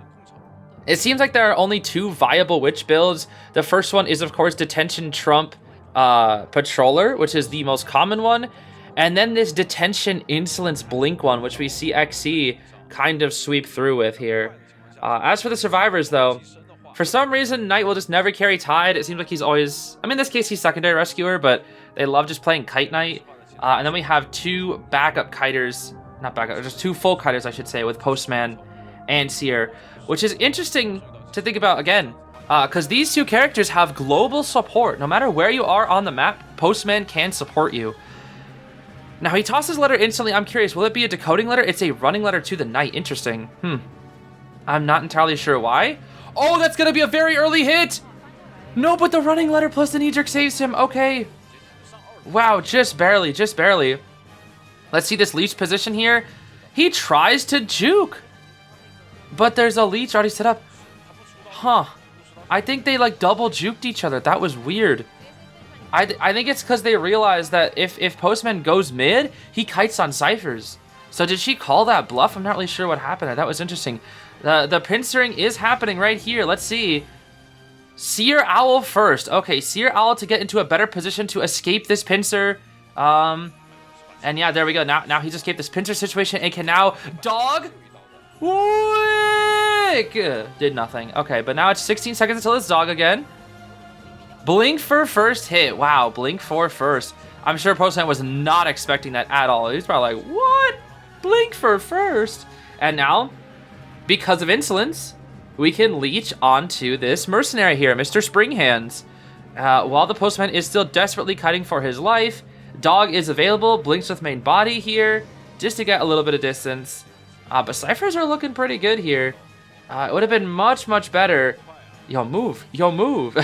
[SPEAKER 1] it seems like there are only 2 viable Witch builds. The first one is, of course, Detention Trump Patroller, which is the most common one. And then this Detention Insolence Blink one, which we see XC kind of sweep through with here. As for the survivors, though, for some reason, Knight will just never carry Tide. It seems like he's always... I mean, in this case, he's secondary rescuer, but they love just playing Kite Knight. And then we have 2 backup kiters. Not backup, just 2 full kiters, I should say, with Postman and Seer. Which is interesting to think about, again. Because these two characters have global support. No matter where you are on the map, Postman can support you. Now, he tosses letter instantly. I'm curious, will it be a decoding letter? It's a running letter to the knight. Interesting. I'm not entirely sure why. Oh, that's going to be a very early hit. No, but the running letter plus the knee jerk saves him. Okay. Wow, just barely, just barely. Let's see this leech position here. He tries to juke. But there's a leech already set up. Huh. I think they like double juked each other. That was weird. I think it's because they realized that if Postman goes mid, he kites on ciphers. So did she call that bluff? I'm not really sure what happened there. That was interesting. The pincering is happening right here. Let's see. Seer Owl first. Okay, Seer Owl to get into a better position to escape this pincer. And yeah, there we go. Now he's escaped this pincer situation and can now dog. Wick! Did nothing. Okay, but now it's 16 seconds until it's dog again. Blink for first hit. Wow, blink for first. I'm sure Postman was not expecting that at all. He's probably like, what? Blink for first. And now, because of insolence, we can leech onto this mercenary here, Mr. Springhands. While the Postman is still desperately kiting for his life, dog is available, blinks with main body here, just to get a little bit of distance. But ciphers are looking pretty good here. It would have been much, much better. Yo, move. Yo, move.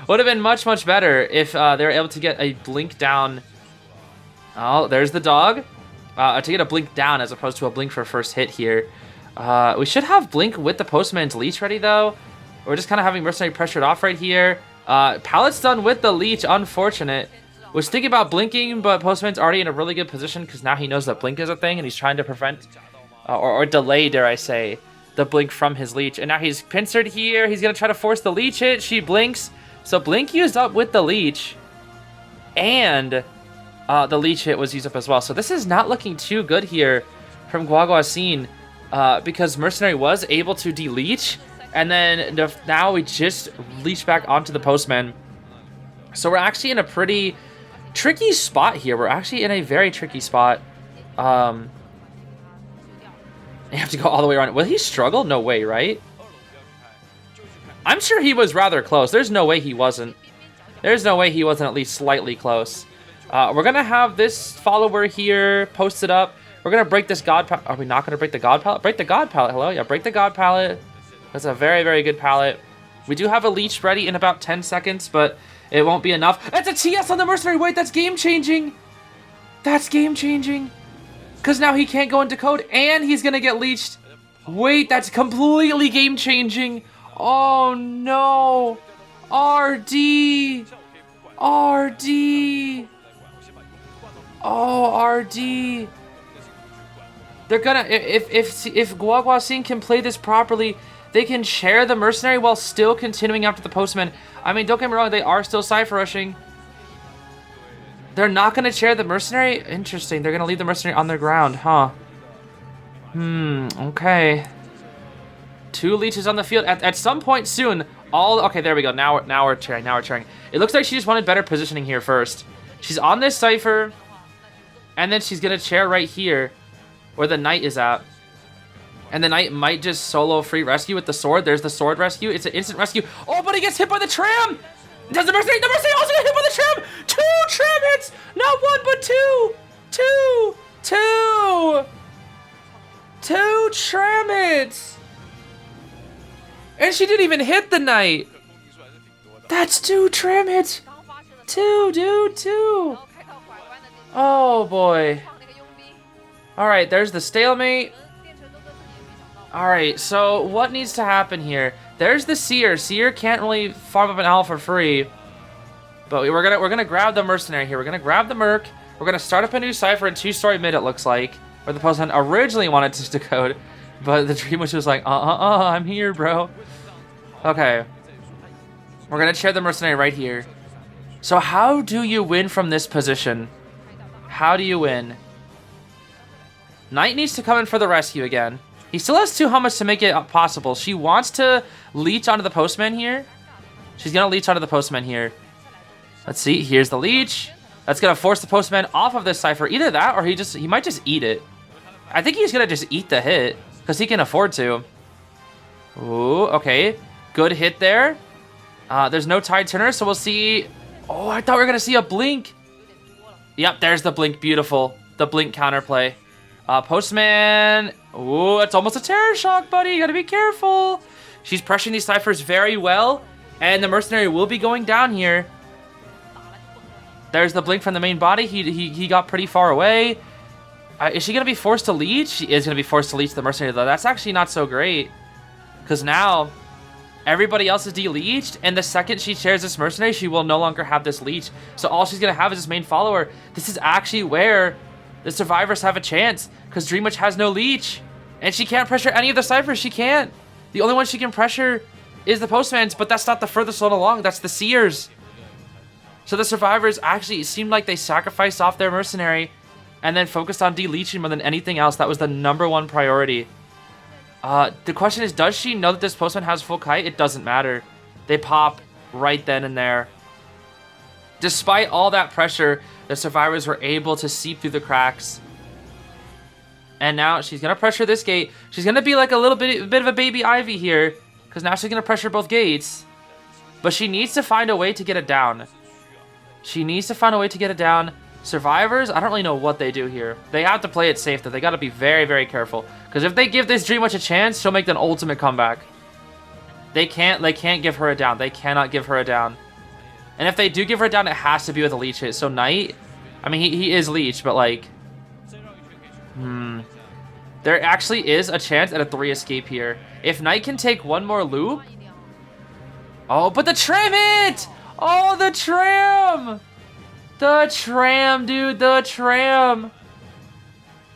[SPEAKER 1] Would have been much, much better if they were able to get a blink down. Oh, there's the dog. To get a blink down as opposed to a blink for first hit here. We should have blink with the Postman's leech ready, though. We're just kind of having mercenary pressured off right here. Pallet's done with the leech. Unfortunate. Was thinking about blinking, but Postman's already in a really good position because now he knows that blink is a thing and he's trying to prevent or delay, dare I say, the blink from his leech. And now he's pincered here. He's going to try to force the leech hit. She blinks. So blink used up with the leech. And the leech hit was used up as well. So this is not looking too good here from Guaguacin because Mercenary was able to de-leech. And then now we just leech back onto the Postman. So we're actually in a pretty tricky spot here. We're actually in a very tricky spot. You have to go all the way around. Will he struggle? No way, right? I'm sure he was rather close. There's no way he wasn't. There's no way he wasn't at least slightly close. We're going to have this follower here posted up. We're going to break this God pallet. Are we not going to break the God pallet? Break the God pallet. Hello? Yeah, break the God pallet. That's a very, very good pallet. We do have a leech ready in about 10 seconds, but it won't be enough. That's a TS on the Mercenary. Wait, that's game-changing. That's game-changing. Because now he can't go into code, and he's going to get leeched. Wait, that's completely game-changing. Oh, no. RD. RD. Oh, RD. They're gonna... If Guaguacin can play this properly, they can share the Mercenary while still continuing after the Postman. I mean, don't get me wrong, they are still Cypher rushing. They're not going to share the Mercenary? Interesting. They're going to leave the Mercenary on their ground, huh? Okay. 2 leeches on the field. At some point soon, okay, there we go. Now we're cheering. Now we're cheering. It looks like she just wanted better positioning here first. She's on this Cypher, and then she's going to chair right here where the Knight is at. And the Knight might just solo free rescue with the sword. There's the sword rescue. It's an instant rescue. Oh, but he gets hit by the tram! Does the Mercenary also get hit by the tram? 2 tram hits! Not 1, but 2! 2 tram hits! And she didn't even hit the Knight! That's 2 tram hits! 2, dude, 2! Oh, boy. Alright, there's the stalemate. Alright, so what needs to happen here? There's the Seer. Seer can't really farm up an owl for free. But we're gonna grab the Mercenary here. We're gonna grab the Merc. We're gonna start up a new Cypher in 2-story mid, it looks like. Where the Postman originally wanted to decode. But the Dream Witch was like, I'm here, bro. Okay. We're gonna chair the Mercenary right here. So how do you win from this position? How do you win? Knight needs to come in for the rescue again. He still has 2 helmets to make it possible. She wants to leech onto the Postman here. She's going to leech onto the Postman here. Let's see. Here's the leech. That's going to force the Postman off of this Cypher. Either that or he might just eat it. I think he's going to just eat the hit because he can afford to. Ooh, okay. Good hit there. There's no tide turner, so we'll see. Oh, I thought we were going to see a blink. Yep, there's the blink. Beautiful. The blink counterplay. Postman. Oh, it's almost a terror shock, buddy. You got to be careful. She's pressuring these ciphers very well, and the mercenary will be going down here. There's the blink from the main body. He got pretty far away. Is she going to be forced to leech? She is going to be forced to leech the mercenary, though. That's actually not so great, because now everybody else is de-leeched, and the second she shares this mercenary, she will no longer have this leech. So all she's going to have is this main follower. This is actually where the survivors have a chance, because Dream Witch has no leech, and she can't pressure any of the ciphers. She can't. The only one she can pressure is the Postmans, but that's not the furthest one along. That's the Seers. So the survivors actually seemed like they sacrificed off their mercenary and then focused on de-leeching more than anything else. That was the #1 priority. The question is, does she know that this Postman has full kite? It doesn't matter. They pop right then and there. Despite all that pressure, the survivors were able to seep through the cracks. And now she's going to pressure this gate. She's going to be like a bit of a baby Ivy here, because now she's going to pressure both gates. But she needs to find a way to get it down. She needs to find a way to get it down. Survivors, I don't really know what they do here. They have to play it safe, though. They got to be very, very careful. Because if they give this Dream Witch a chance, she'll make an ultimate comeback. They can't give her a down. They cannot give her a down. And if they do give her a down, it has to be with a leech hit. So Knight, I mean, he is leech, but like, there actually is a chance at a 3 escape here. If Knight can take one more loop. Oh, but the tram hit! Oh, the tram! The tram, dude, the tram.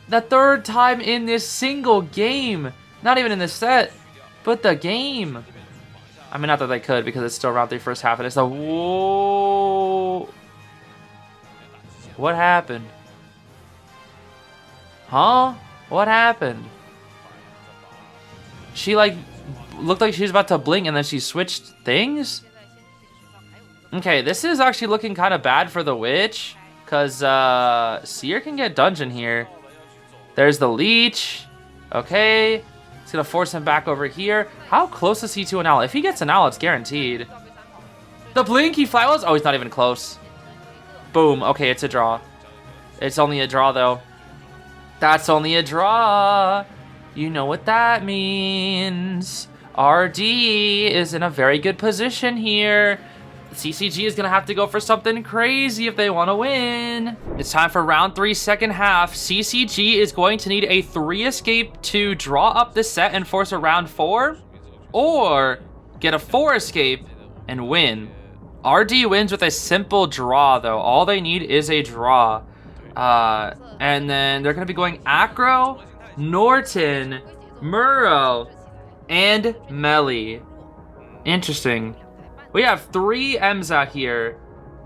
[SPEAKER 1] The 3rd time in this single game. Not even in this set, but the game. I mean, not that they could, because it's still round 3 first half, and it's a whoa. What happened? Huh? What happened? She, like, looked like she was about to blink, and then she switched things? Okay, this is actually looking kind of bad for the Witch, because Seer can get dungeon here. There's the leech. Okay, it's going to force him back over here. How close is he to an owl? If he gets an owl, it's guaranteed. The blink, he flywells. Oh, he's not even close. Boom. Okay, it's a draw. It's only a draw, though. That's only a draw. You know what that means. RD is in a very good position here. CCG is going to have to go for something crazy if they want to win. It's time for round 3, second half. CCG is going to need a 3 escape to draw up the set and force a round 4, or get a 4 escape and win. RD wins with a simple draw, though. All they need is a draw. And then they're going to be going Acro, Norton, Murrow, and Melly. Interesting. We have 3 M's out here.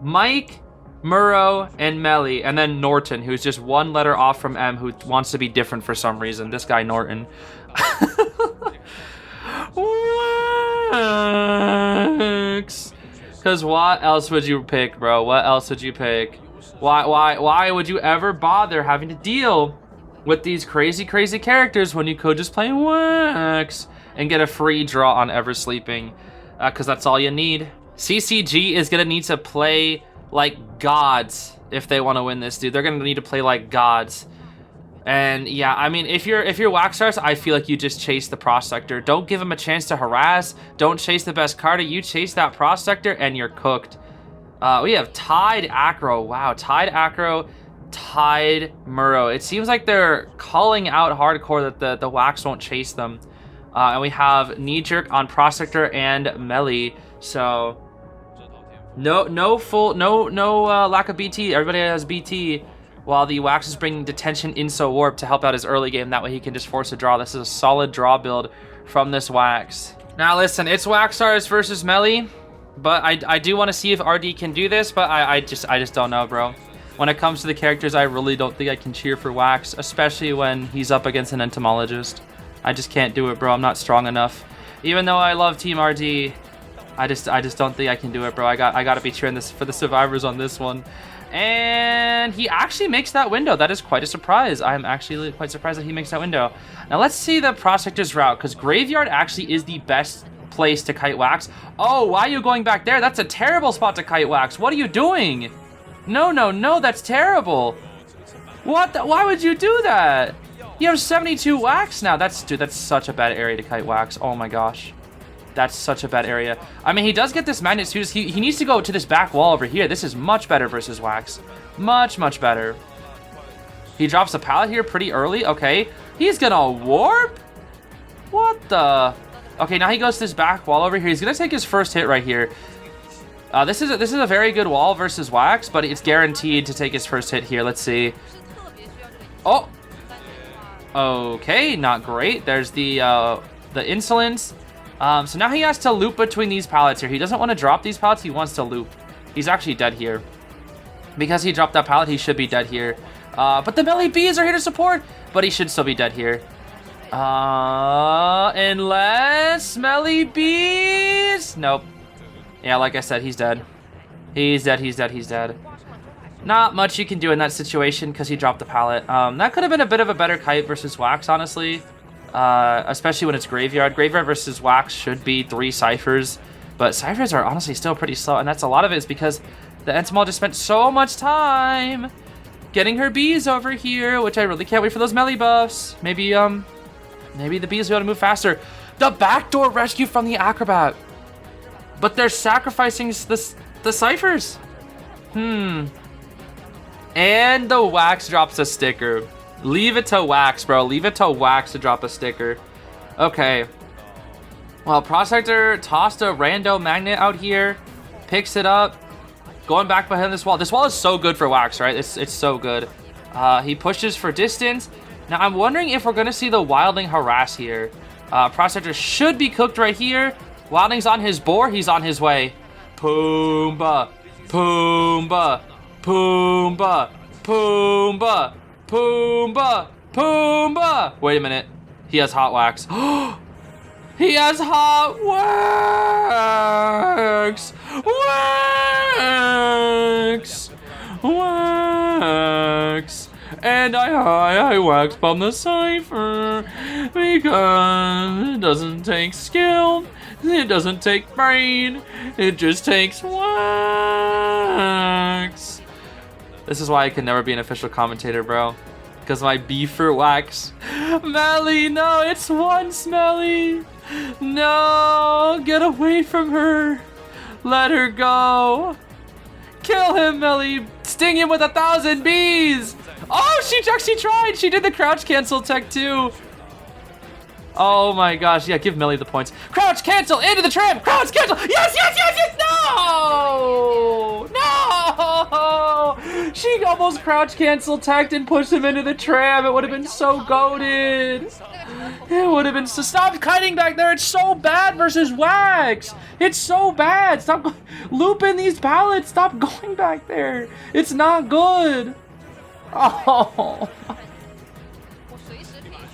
[SPEAKER 1] Mike, Murrow, and Melly, and then Norton, who's just 1 letter off from M, who wants to be different for some reason. This guy, Norton. Because what else would you pick, bro? What else would you pick? Why would you ever bother having to deal with these crazy characters when you could just play Wax and get a free draw on Ever Sleeping? Because that's all you need. CCG is going to need to play like gods if they want to win this, dude. They're going to need to play like gods. And yeah, I mean, if you're Wax Stars, I feel like you just chase the Prospector. Don't give him a chance to harass. Don't chase the best card. You chase that Prospector and you're cooked. We have Tide Acro. Wow, Tide Acro, Tide Murrow. It seems like they're calling out hardcore that the Wax won't chase them. And we have Knee Jerk on Prospector and Melly. So no lack of BT. Everybody has BT. While the Wax is bringing Detention Inso Warp to help out his early game. That way he can just force a draw. This is a solid draw build from this Wax. Now listen, it's Wax Stars versus Melly. But I do want to see if RD can do this. But I just don't know, bro. When it comes to the characters, I really don't think I can cheer for Wax. Especially when he's up against an Entomologist. I just can't do it, bro. I'm not strong enough. Even though I love Team RD, I just don't think I can do it, bro. I gotta be cheering this for the survivors on this one. And he actually makes that window. That is quite a surprise. I'm actually quite surprised that he makes that window. Now let's see the Prospector's route, because Graveyard actually is the best place to kite Wax. Oh, why are you going back there? That's a terrible spot to kite Wax. What are you doing? No, no, no, that's terrible. What why would you do that? You have 72 Wax now. Dude, that's such a bad area to kite Wax. Oh my gosh. That's such a bad area. I mean, he does get this magnet too. He needs to go to this back wall over here. This is much better versus Wax. Much, much better. He drops a pallet here pretty early. Okay. He's gonna warp? What the? Okay, now he goes to this back wall over here. He's gonna take his first hit right here. This is a very good wall versus Wax, but it's guaranteed to take his first hit here. Let's see. Oh. Okay, not great. There's the insolence. So now he has to loop between these pallets here. He doesn't want to drop these pallets. He wants to loop. He's actually dead here. Because he dropped that pallet, he should be dead here. But the Melly Bees are here to support. But he should still be dead here. Unless Melly Bees. Nope. Yeah, like I said, he's dead. He's dead, he's dead, he's dead. Not much you can do in that situation because he dropped the pallet. That could have been a bit of a better kite versus Wax, honestly. Especially when it's Graveyard. Graveyard versus Wax should be 3 ciphers. But ciphers are honestly still pretty slow. And that's a lot of it is because the Entomol just spent so much time getting her bees over here, which I really can't wait for those melee buffs. Maybe the bees will be able to move faster. The backdoor rescue from the Acrobat. But they're sacrificing the ciphers. And the Wax drops a sticker. Leave it to Wax, bro. Leave it to Wax to drop a sticker. Okay. Well, Prospector tossed a rando magnet out here. Picks it up. Going back behind this wall. This wall is so good for Wax, right? It's so good. He pushes for distance. Now, I'm wondering if we're going to see the Wildling harass here. Prospector should be cooked right here. Wildling's on his boar. He's on his way. Pumbaa. Pumbaa. Pumbaa. Pumbaa. Pumbaa. Pumbaa. Wait a minute. He has hot Wax. He has hot Wax. Wax. Wax. And I Wax bomb the cipher because it doesn't take skill. It doesn't take brain. It just takes Wax. This is why I can never be an official commentator, bro. Because my beef for Wax. Melly, no, it's one Smelly. No, get away from her. Let her go. Kill him, Melly. Sting him with 1,000 bees. Oh, she actually tried. She did the crouch cancel tech too. Oh my gosh. Yeah, give Melly the points. Crouch cancel into the tram. Crouch cancel. Yes, yes, yes, yes. No. No. She almost crouch cancel teched and pushed him into the tram. It would have been so goated. It would have been so. Stop kiting back there. It's so bad versus Wax. It's so bad. Stop looping these pallets. Stop going back there. It's not good. Oh.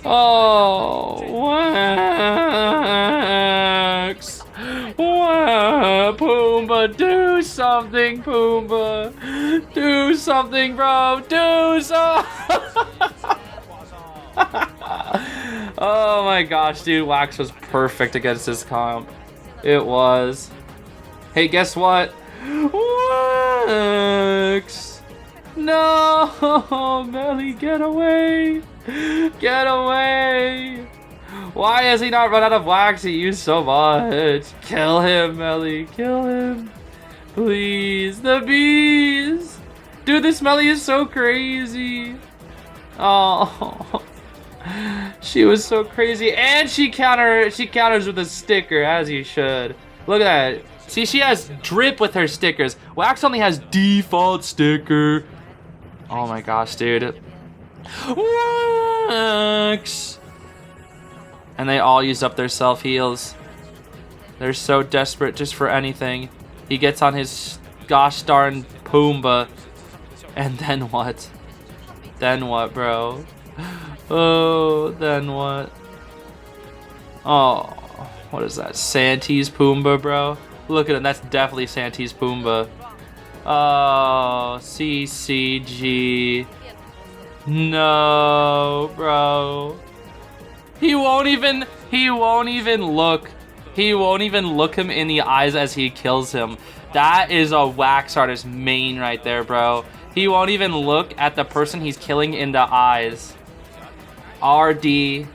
[SPEAKER 1] Oh, Wax. Wow, Pumbaa, do something, Pumbaa. Do something, bro. Do something. Oh my gosh, dude. Wax was perfect against this comp. It was. Hey, guess what? Wax. No, Melly, get away. Get away. Why has he not run out of Wax? He used so much. Kill him, Melly. Kill him. Please. The bees. Dude, this Melly is so crazy. Oh. She was so crazy. And she counters with a sticker, as you should. Look at that. See, she has drip with her stickers. Wax only has default sticker. Oh my gosh, dude. Wax. And they all used up their self-heals. They're so desperate just for anything. He gets on his gosh darn Pumbaa. And then what? Then what, bro? Oh, then what? Oh, what is that? Santee's Pumbaa, bro? Look at him. That's definitely Santee's Pumbaa. Oh, CCG. No, bro. He won't even look. He won't even look him in the eyes as he kills him. That is a wax artist main right there, bro. He won't even look at the person he's killing in the eyes. RD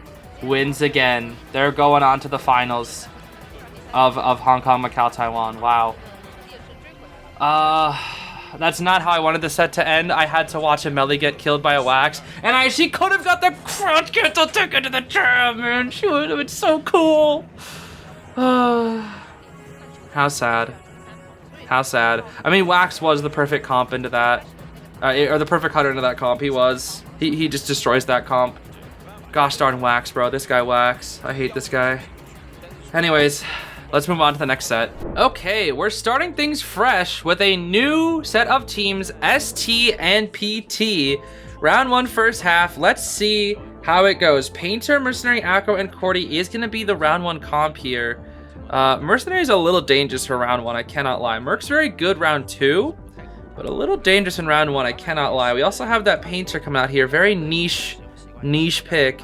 [SPEAKER 1] wins again. They're going on to the finals of Hong Kong, Macau, Taiwan. Wow. That's not how I wanted the set to end. I had to watch a Melly get killed by a wax. And she could have got the crunch cancel ticket to the jam, man. She would have been so cool. How sad. How sad. I mean, Wax was the perfect comp into that. Or the perfect cutter into that comp. He was. He just destroys that comp. Gosh darn Wax, bro. This guy Wax. I hate this guy. Anyways, let's move on to the next set. Okay, we're starting things fresh with a new set of teams, ST and PT. Round 1 first half. Let's see how it goes. Painter, Mercenary, Acro, and Cordy is going to be the round 1 comp here. Mercenary is a little dangerous for round 1, I cannot lie. Merc's very good round 2, but a little dangerous in round 1, I cannot lie. We also have that Painter coming out here, very niche pick.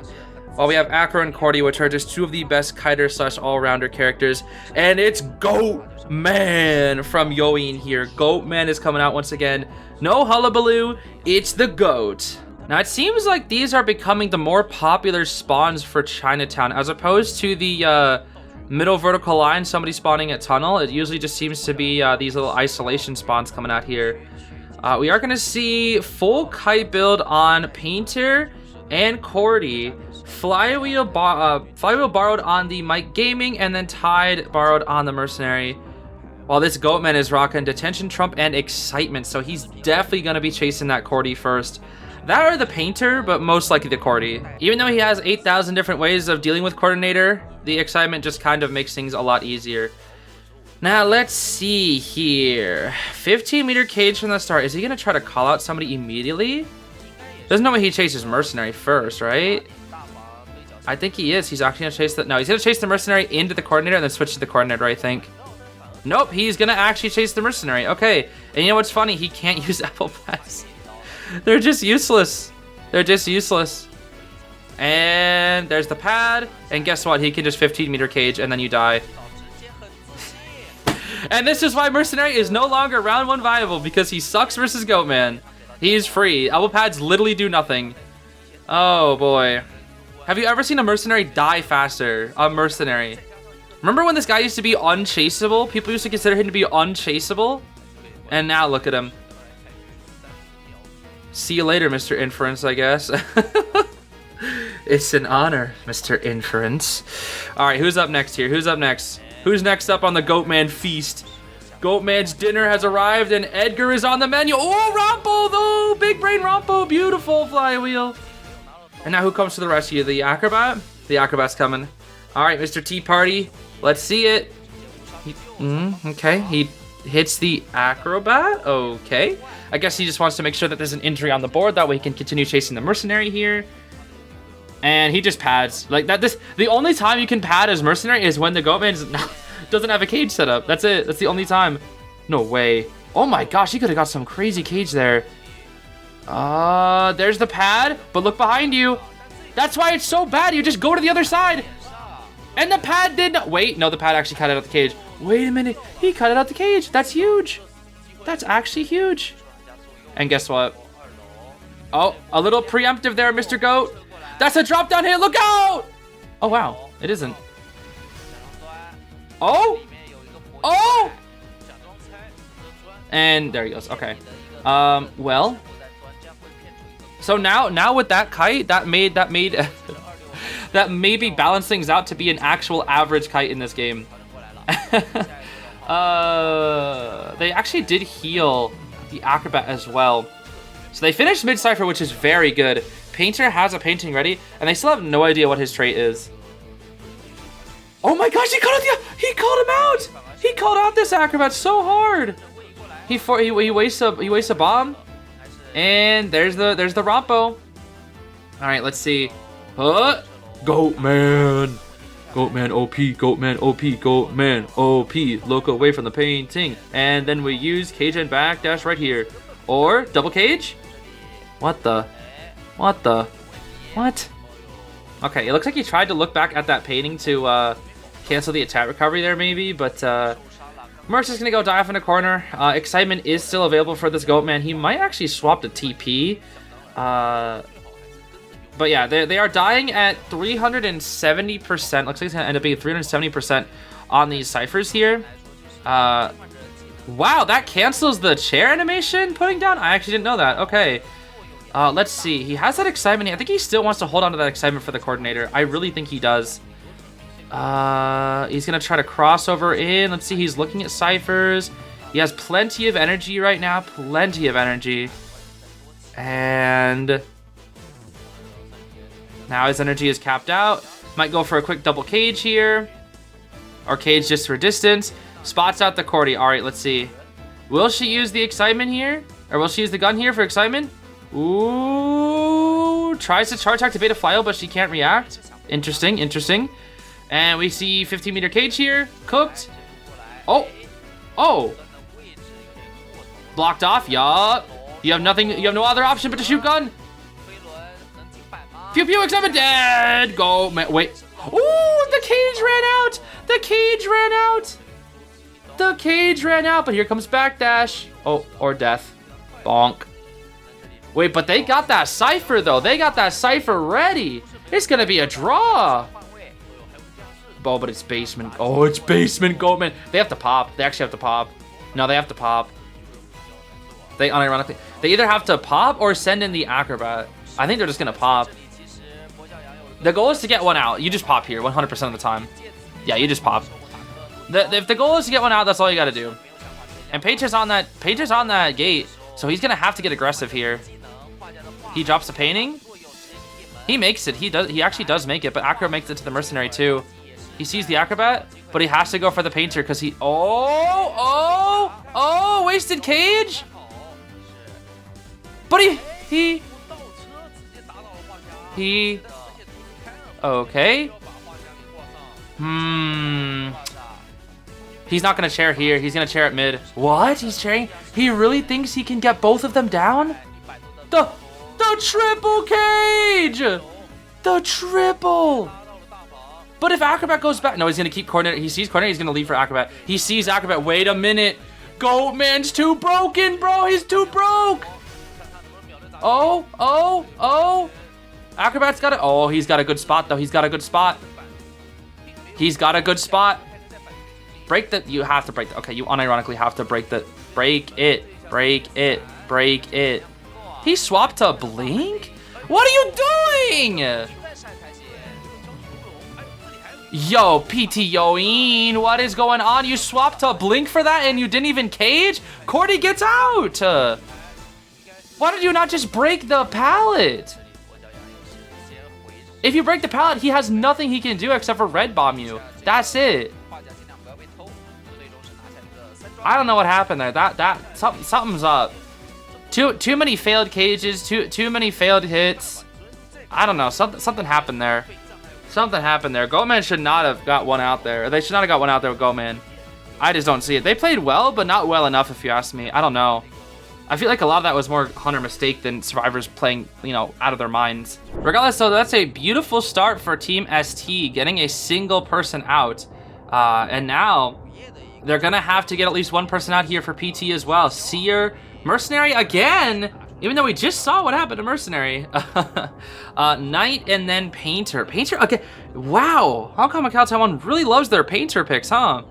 [SPEAKER 1] While we have Acro and Cordy, which are just 2 of the best kiter / all-rounder characters. And it's Goatman from Yoin here. Goatman is coming out once again. No Hullabaloo, it's the Goat. Now, it seems like these are becoming the more popular spawns for Chinatown, as opposed to the middle vertical line, somebody spawning at tunnel. It usually just seems to be these little isolation spawns coming out here. We are going to see full kite build on Painter and Cordy. Flywheel borrowed on the Mike Gaming, and then Tide borrowed on the Mercenary. While this Goatman is rocking Detention, Trump, and Excitement, so he's definitely going to be chasing that Cordy first. That or the Painter, but most likely the Cordy. Even though he has 8,000 different ways of dealing with Coordinator, the Excitement just kind of makes things a lot easier. Now, let's see here. 15-meter cage from the start. Is he going to try to call out somebody immediately? There's no way he chases Mercenary first, right? I think he is. He's actually going to chase the... No, he's going to chase the Mercenary into the Coordinator and then switch to the Coordinator, I think. Nope, he's going to actually chase the Mercenary. Okay, and you know what's funny? He can't use Apple Pass. They're just useless. They're just useless. And there's the pad. And guess what? He can just 15-meter cage and then you die. And this is why Mercenary is no longer round 1 viable, because he sucks versus Goatman. He's free. Elbow pads literally do nothing. Oh boy. Have you ever seen a Mercenary die faster? A Mercenary. Remember when this guy used to be unchaseable? People used to consider him to be unchaseable. And now look at him. See you later, Mr. Inference, I guess. It's an honor, Mr. Inference. All right, who's up next here? Who's up next? Who's next up on the Goatman feast? Goatman's dinner has arrived, and Edgar is on the menu. Oh, Rompo, though! Big brain Rompo. Beautiful flywheel. And now who comes to the rescue? The Acrobat? The Acrobat's coming. All right, Mr. Tea Party. Let's see it. Okay, he hits the Acrobat. Okay. I guess he just wants to make sure that there's an injury on the board. That way he can continue chasing the Mercenary here. And he just pads. Like that. The only time you can pad as Mercenary is when the Goatman doesn't have a cage set up. That's it. That's the only time. No way. Oh my gosh, he could have got some crazy cage there. There's the pad. But look behind you. That's why it's so bad. You just go to the other side. And the pad did not... Wait, no, the pad actually cut it out the cage. Wait a minute. He cut it out the cage. That's huge. That's actually huge. And guess what? Oh, a little preemptive there, Mr. Goat. That's a drop down hit. Look out! Oh, wow. It isn't. Oh! Oh! And there he goes. Okay. Well. So now with that kite, that made that maybe balance things out to be an actual average kite in this game. They actually did heal the Acrobat as well. So they finished mid-cypher, which is very good. Painter has a painting ready, and they still have no idea what his trait is. Oh my gosh, he called him out! He called out this Acrobat so hard. He wastes a bomb, and there's the Rompo. All right, let's see. Goatman. Goatman OP, Goatman OP, Goatman OP. Look away from the painting. And then we use cage and backdash right here. Or double cage? What the? What? Okay, it looks like he tried to look back at that painting to cancel the attack recovery there maybe, but Merc's just gonna go dive in the corner. Excitement is still available for this Goatman. He might actually swap the TP. But yeah, they are dying at 370%. Looks like it's gonna end up being 370% on these ciphers here. Wow, that cancels the chair animation putting down? I actually didn't know that. Okay. Let's see. He has that excitement. I think he still wants to hold on to that excitement for the coordinator. I really think he does. He's going to try to cross over in. Let's see. He's looking at ciphers. He has plenty of energy right now. Plenty of energy. And now his energy is capped out. Might go for a quick double cage here. Or cage just for distance. Spots out the Cordy. All right, let's see. Will she use the excitement here? Or will she use the gun here for excitement? Ooh. Tries to charge activate a file, but she can't react. Interesting, interesting. And we see 15-meter cage here. Cooked. Oh. Oh. Blocked off. Yup. You have nothing. You have no other option but to shoot gun. Pew pew, excitement dead. Go. Wait. Ooh, the cage ran out. The cage ran out. The cage ran out, but here comes backdash. Oh, or death. Bonk. Wait, but they got that cipher, though. They got that cipher ready. It's going to be a draw. Oh, but it's basement. Oh, it's basement Goatman. They have to pop. They actually have to pop. No, they have to pop. They unironically. They either have to pop or send in the acrobat. I think they're just going to pop. The goal is to get one out. You just pop here 100% of the time. Yeah, you just pop. If the goal is to get one out, that's all you got to do. And Painter's on that gate, so he's gonna have to get aggressive here. He drops the painting. He makes it. He actually does make it, but Acro makes it to the mercenary too. He sees the acrobat, but he has to go for the painter because he. Oh! Wasted cage. But he. Okay. He's not going to chair here. He's going to chair at mid. What? He's chairing? He really thinks he can get both of them down? The triple cage! The triple! But if Acrobat goes back... No, he's going to keep coordinator. He sees coordinator. He's going to leave for Acrobat. He sees Acrobat. Wait a minute. Goatman's too broken, bro. He's too broke. Oh. Acrobat's got it. Oh, he's got a good spot, though. He's got a good spot. Break the... You have to break the... Okay, you unironically have to break the... Break it. He swapped to Blink? What are you doing? Yo, PTOing. What is going on? You swapped to Blink for that and you didn't even cage? Cordy gets out. Why did you not just break the pallet? If you break the pallet, he has nothing he can do except for red bomb you. That's it. I don't know what happened there. Something's up. Too many failed cages. Too many failed hits. I don't know. Something happened there. Goatman should not have got one out there. They should not have got one out there with Goatman. I just don't see it. They played well, but not well enough, if you ask me. I don't know. I feel like a lot of that was more Hunter mistake than survivors playing, out of their minds. Regardless, so that's a beautiful start for Team ST, getting a single person out. And now they're gonna have to get at least one person out here for PT as well. Seer, Mercenary again, even though we just saw what happened to Mercenary. Knight and then Painter. Painter again. Wow, Hong Kong Macau Taiwan really loves their Painter picks, huh?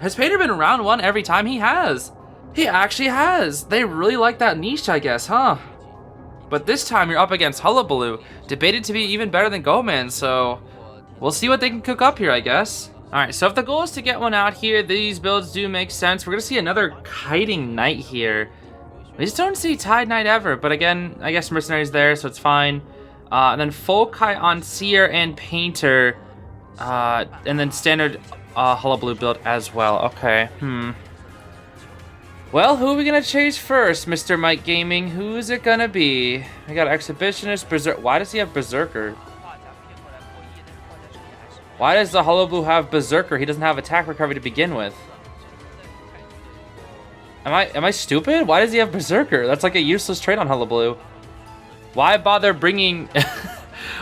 [SPEAKER 1] Has Painter been round one every time? He has. He actually has. They really like that niche, I guess, huh? But this time you're up against Hullabaloo, debated to be even better than Goatman, so we'll see what they can cook up here, I guess. All right, so if the goal is to get one out here, these builds do make sense. We're gonna see another kiting Knight here. We just don't see Tide Knight ever, but again, I guess Mercenary's there, so it's fine. And then full kite on Seer and Painter, and then standard Hullabaloo build as well. Okay, Well, who are we gonna chase first, Mr. Mike Gaming? Who is it gonna be? We got Exhibitionist, Berserker. Why does he have Berserker? Why does the Hullabaloo have Berserker? He doesn't have attack recovery to begin with. Am I stupid? Why does he have Berserker? That's like a useless trait on Hullabaloo. Why bother bringing...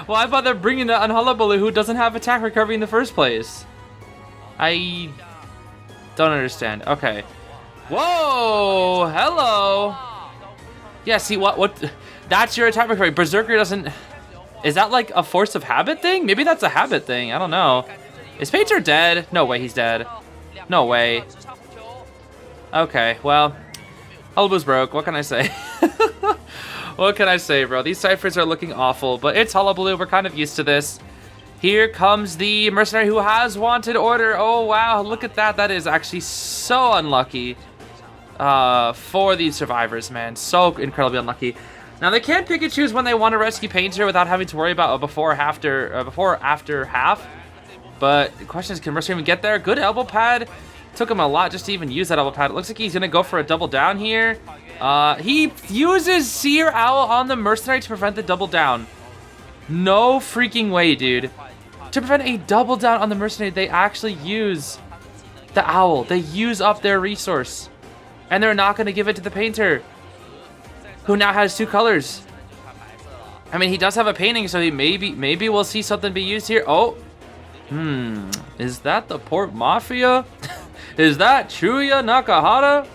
[SPEAKER 1] Why bother bringing that on Hullabaloo who doesn't have attack recovery in the first place? I don't understand. Okay. Whoa! Hello! Yeah, see, what? That's your attack recovery. Berserker doesn't... Is that like a force of habit thing? Maybe that's a habit thing. I don't know. Is Painter dead? No way he's dead. No way. Okay, well... Hullabaloo's broke. What can I say? What can I say, bro? These ciphers are looking awful, but it's Hullabaloo. We're kind of used to this. Here comes the mercenary who has wanted order. Oh, wow. Look at that. That is actually so unlucky for these survivors, man. So incredibly unlucky. Now, they can pick and choose when they want to rescue Painter without having to worry about a before or after half. But the question is, can mercenary even get there? Good elbow pad. Took him a lot just to even use that elbow pad. It looks like he's going to go for a double down here. He uses Seer Owl on the mercenary to prevent the double down. No freaking way, dude. To prevent a double down on the mercenary, they actually use the owl. They use up their resource. And they're not going to give it to the Painter, who now has 2 colors. I mean, he does have a painting, so he maybe we'll see something be used here. Oh. Is that the Port Mafia? Is that Chuya Nakahara?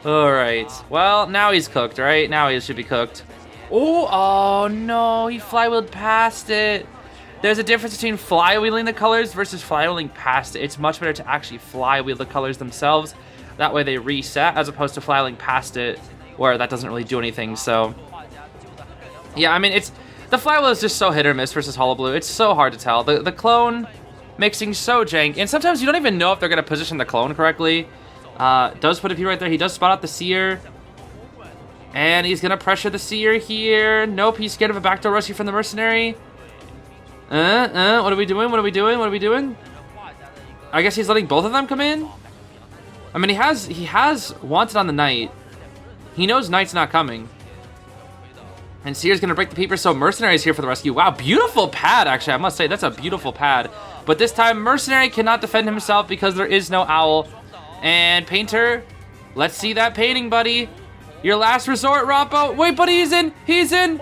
[SPEAKER 1] Alright. Well, now he's cooked, right? Now he should be cooked. Oh no, he flywheeled past it. There's a difference between flywheeling the colors versus flywheeling past it. It's much better to actually flywheel the colors themselves. That way they reset, as opposed to flywheeling past it, where that doesn't really do anything. So, yeah, I mean, the flywheel is just so hit or miss versus Hullabaloo. It's so hard to tell. The clone mixing so jank, and sometimes you don't even know if they're going to position the clone correctly. Does put a P right there. He does spot out the Seer. And he's going to pressure the Seer here. Nope, he's scared of a backdoor rescue from the mercenary. What are we doing? What are we doing? What are we doing? I guess he's letting both of them come in? I mean, he has wanted on the Knight. He knows Knight's not coming. And Seer's going to break the peeper, so Mercenary's here for the rescue. Wow, beautiful pad, actually. I must say, that's a beautiful pad. But this time, Mercenary cannot defend himself because there is no owl. And Painter, let's see that painting, buddy. Your last resort, Rappo. Wait, but he's in. He's in.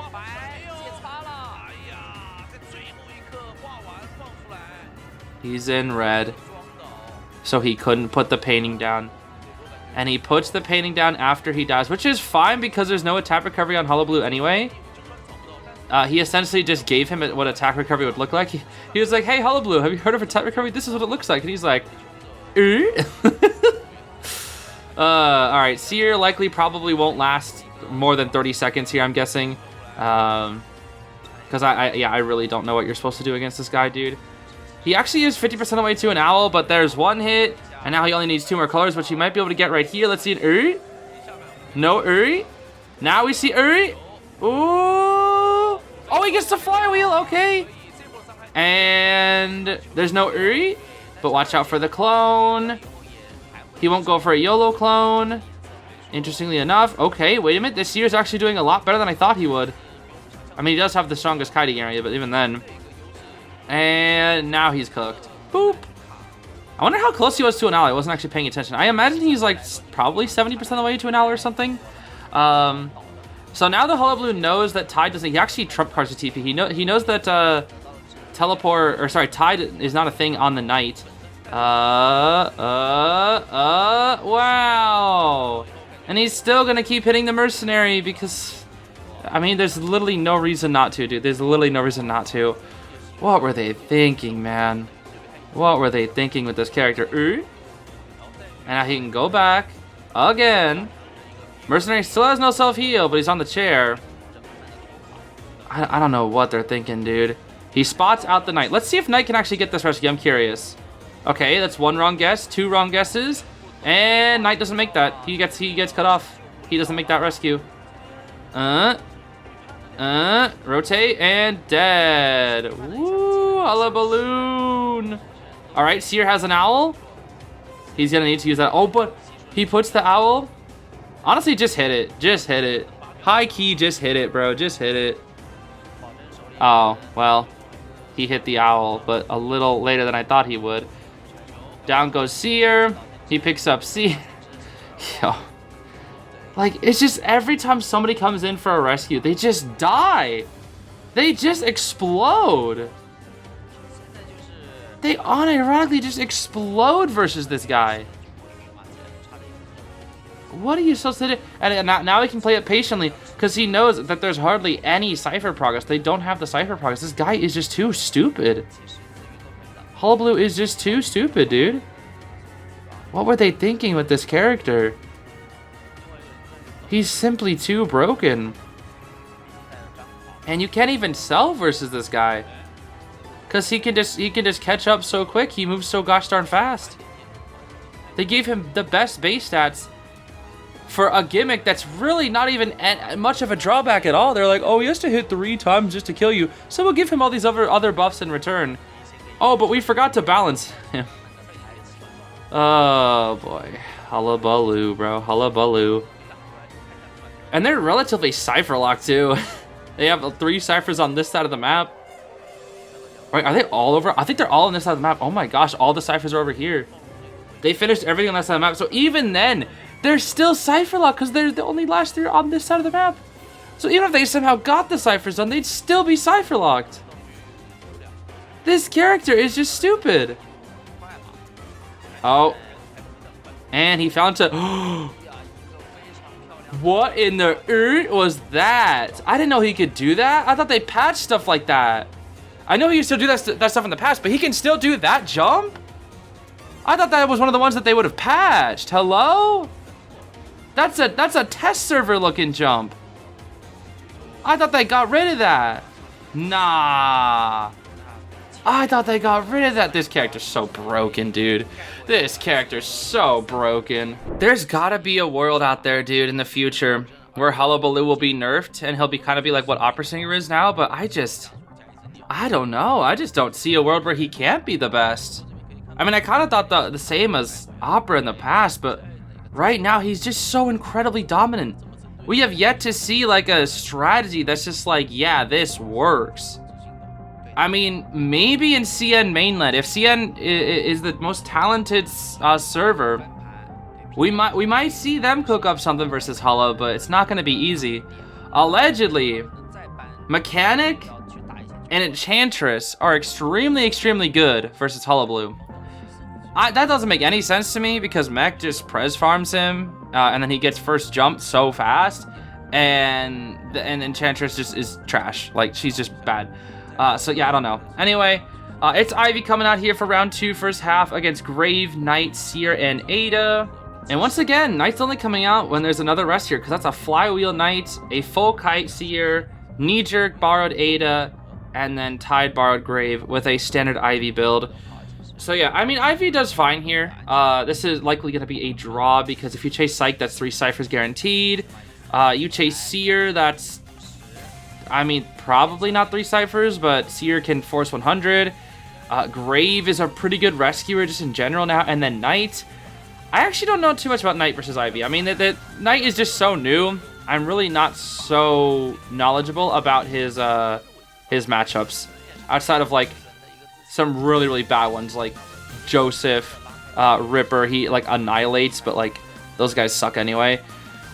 [SPEAKER 1] He's in red. So he couldn't put the painting down. And he puts the painting down after he dies, which is fine because there's no attack recovery on Hullabaloo anyway. He essentially just gave him what attack recovery would look like. He was like, hey, Hullabaloo, have you heard of attack recovery? This is what it looks like. And he's like, Alright, Seer likely probably won't last more than 30 seconds here, I'm guessing. Because I really don't know what you're supposed to do against this guy, dude. He actually is 50% of the way to an owl, but there's one hit, and now he only needs 2 more colors, which he might be able to get right here. Let's see an Uri. No Uri. Now we see Uri. Ooh. Oh, he gets the flywheel. Okay. And there's no Uri, but watch out for the clone. He won't go for a YOLO clone. Interestingly enough. Okay, wait a minute. This Seer's actually doing a lot better than I thought he would. I mean, he does have the strongest kiting area, but even then. And now he's cooked. Boop. I wonder how close he was to an owl. I wasn't actually paying attention. I imagine he's like probably 70% of the way to an owl or something. So now the Hullabaloo knows that Tide doesn't. He actually trump cards the TP. He knows that Tide is not a thing on the Knight. Wow. And he's still gonna keep hitting the Mercenary because, I mean, there's literally no reason not to, dude. There's literally no reason not to. What were they thinking, man? What were they thinking with this character? And now he can go back again. Mercenary still has no self-heal, but he's on the chair. I don't know what they're thinking, dude. He spots out the Knight. Let's see if Knight can actually get this rescue. I'm curious. Okay, that's 1 wrong guess, 2 wrong guesses, and Knight doesn't make that. He gets cut off. He doesn't make that rescue. Rotate and dead. Woo, Hullabaloo. All right, Seer has an owl. He's gonna need to use that. Oh, but he puts the owl. Honestly, just hit it. Just hit it. High key, just hit it, bro. Just hit it. Oh, well, he hit the owl, but a little later than I thought he would. Down goes Seer. He picks up Seer. Yo. Like, it's just every time somebody comes in for a rescue, they just die. They just explode. They unironically just explode versus this guy. What are you supposed to do? And now he can play it patiently because he knows that there's hardly any Cypher progress. They don't have the Cypher progress. This guy is just too stupid. Hullabaloo is just too stupid, dude. What were they thinking with this character? He's simply too broken. And you can't even sell versus this guy. Because he can just catch up so quick. He moves so gosh darn fast. They gave him the best base stats for a gimmick that's really not even much of a drawback at all. They're like, oh, he has to hit 3 times just to kill you, so we'll give him all these other buffs in return. Oh, but we forgot to balance him. Oh boy, Hullabaloo, bro, Hullabaloo. And they're relatively cipher locked too. They have 3 ciphers on this side of the map. Right, are they all over? I think they're all on this side of the map. Oh my gosh, all the ciphers are over here. They finished everything on that side of the map, so even then, they're still cipher locked because they're the only last 3 on this side of the map. So even if they somehow got the ciphers done, they'd still be cipher locked. This character is just stupid. Oh. And he found to... What in the earth was that? I didn't know he could do that. I thought they patched stuff like that. I know he used to do that stuff in the past, but he can still do that jump? I thought that was one of the ones that they would have patched. Hello? That's a test server looking jump. I thought they got rid of that. Nah. I thought they got rid of that. This character's so broken, dude. This character's so broken. There's gotta be a world out there, dude, in the future where Hullabaloo will be nerfed and he'll be kind of be like what Opera Singer is now, but I don't know. I just don't see a world where he can't be the best. I mean, I kind of thought the same as Opera in the past, but right now he's just so incredibly dominant. We have yet to see like a strategy that's just like, yeah, this works. I mean, maybe in CN mainland, if CN is the most talented server, we might see them cook up something versus Hulla, but it's not going to be easy. Allegedly, Mechanic and Enchantress are extremely good versus Hullabaloo. That doesn't make any sense to me because Mech just Prez farms him, and then he gets first jump so fast, and Enchantress just is trash. Like, she's just bad. So yeah, I don't know. Anyway, it's Ivy coming out here for round 2, first half against Grave, Knight, Seer, and Ada. And once again, Knight's only coming out when there's another rest here, because that's a Flywheel Knight, a full Kite Seer, Knee Jerk borrowed Ada, and then Tide borrowed Grave with a standard Ivy build. So yeah, I mean, Ivy does fine here. This is likely going to be a draw, because if you chase Psych, that's 3 ciphers guaranteed. You chase Seer, that's... I mean, probably not 3 ciphers, but Seer can force 100. Grave is a pretty good rescuer just in general now. And then Knight. I actually don't know too much about Knight versus Ivy. I mean, the Knight is just so new. I'm really not so knowledgeable about his matchups. Outside of, like, some really bad ones, like Joseph, Ripper. He, like, annihilates, but, like, those guys suck anyway.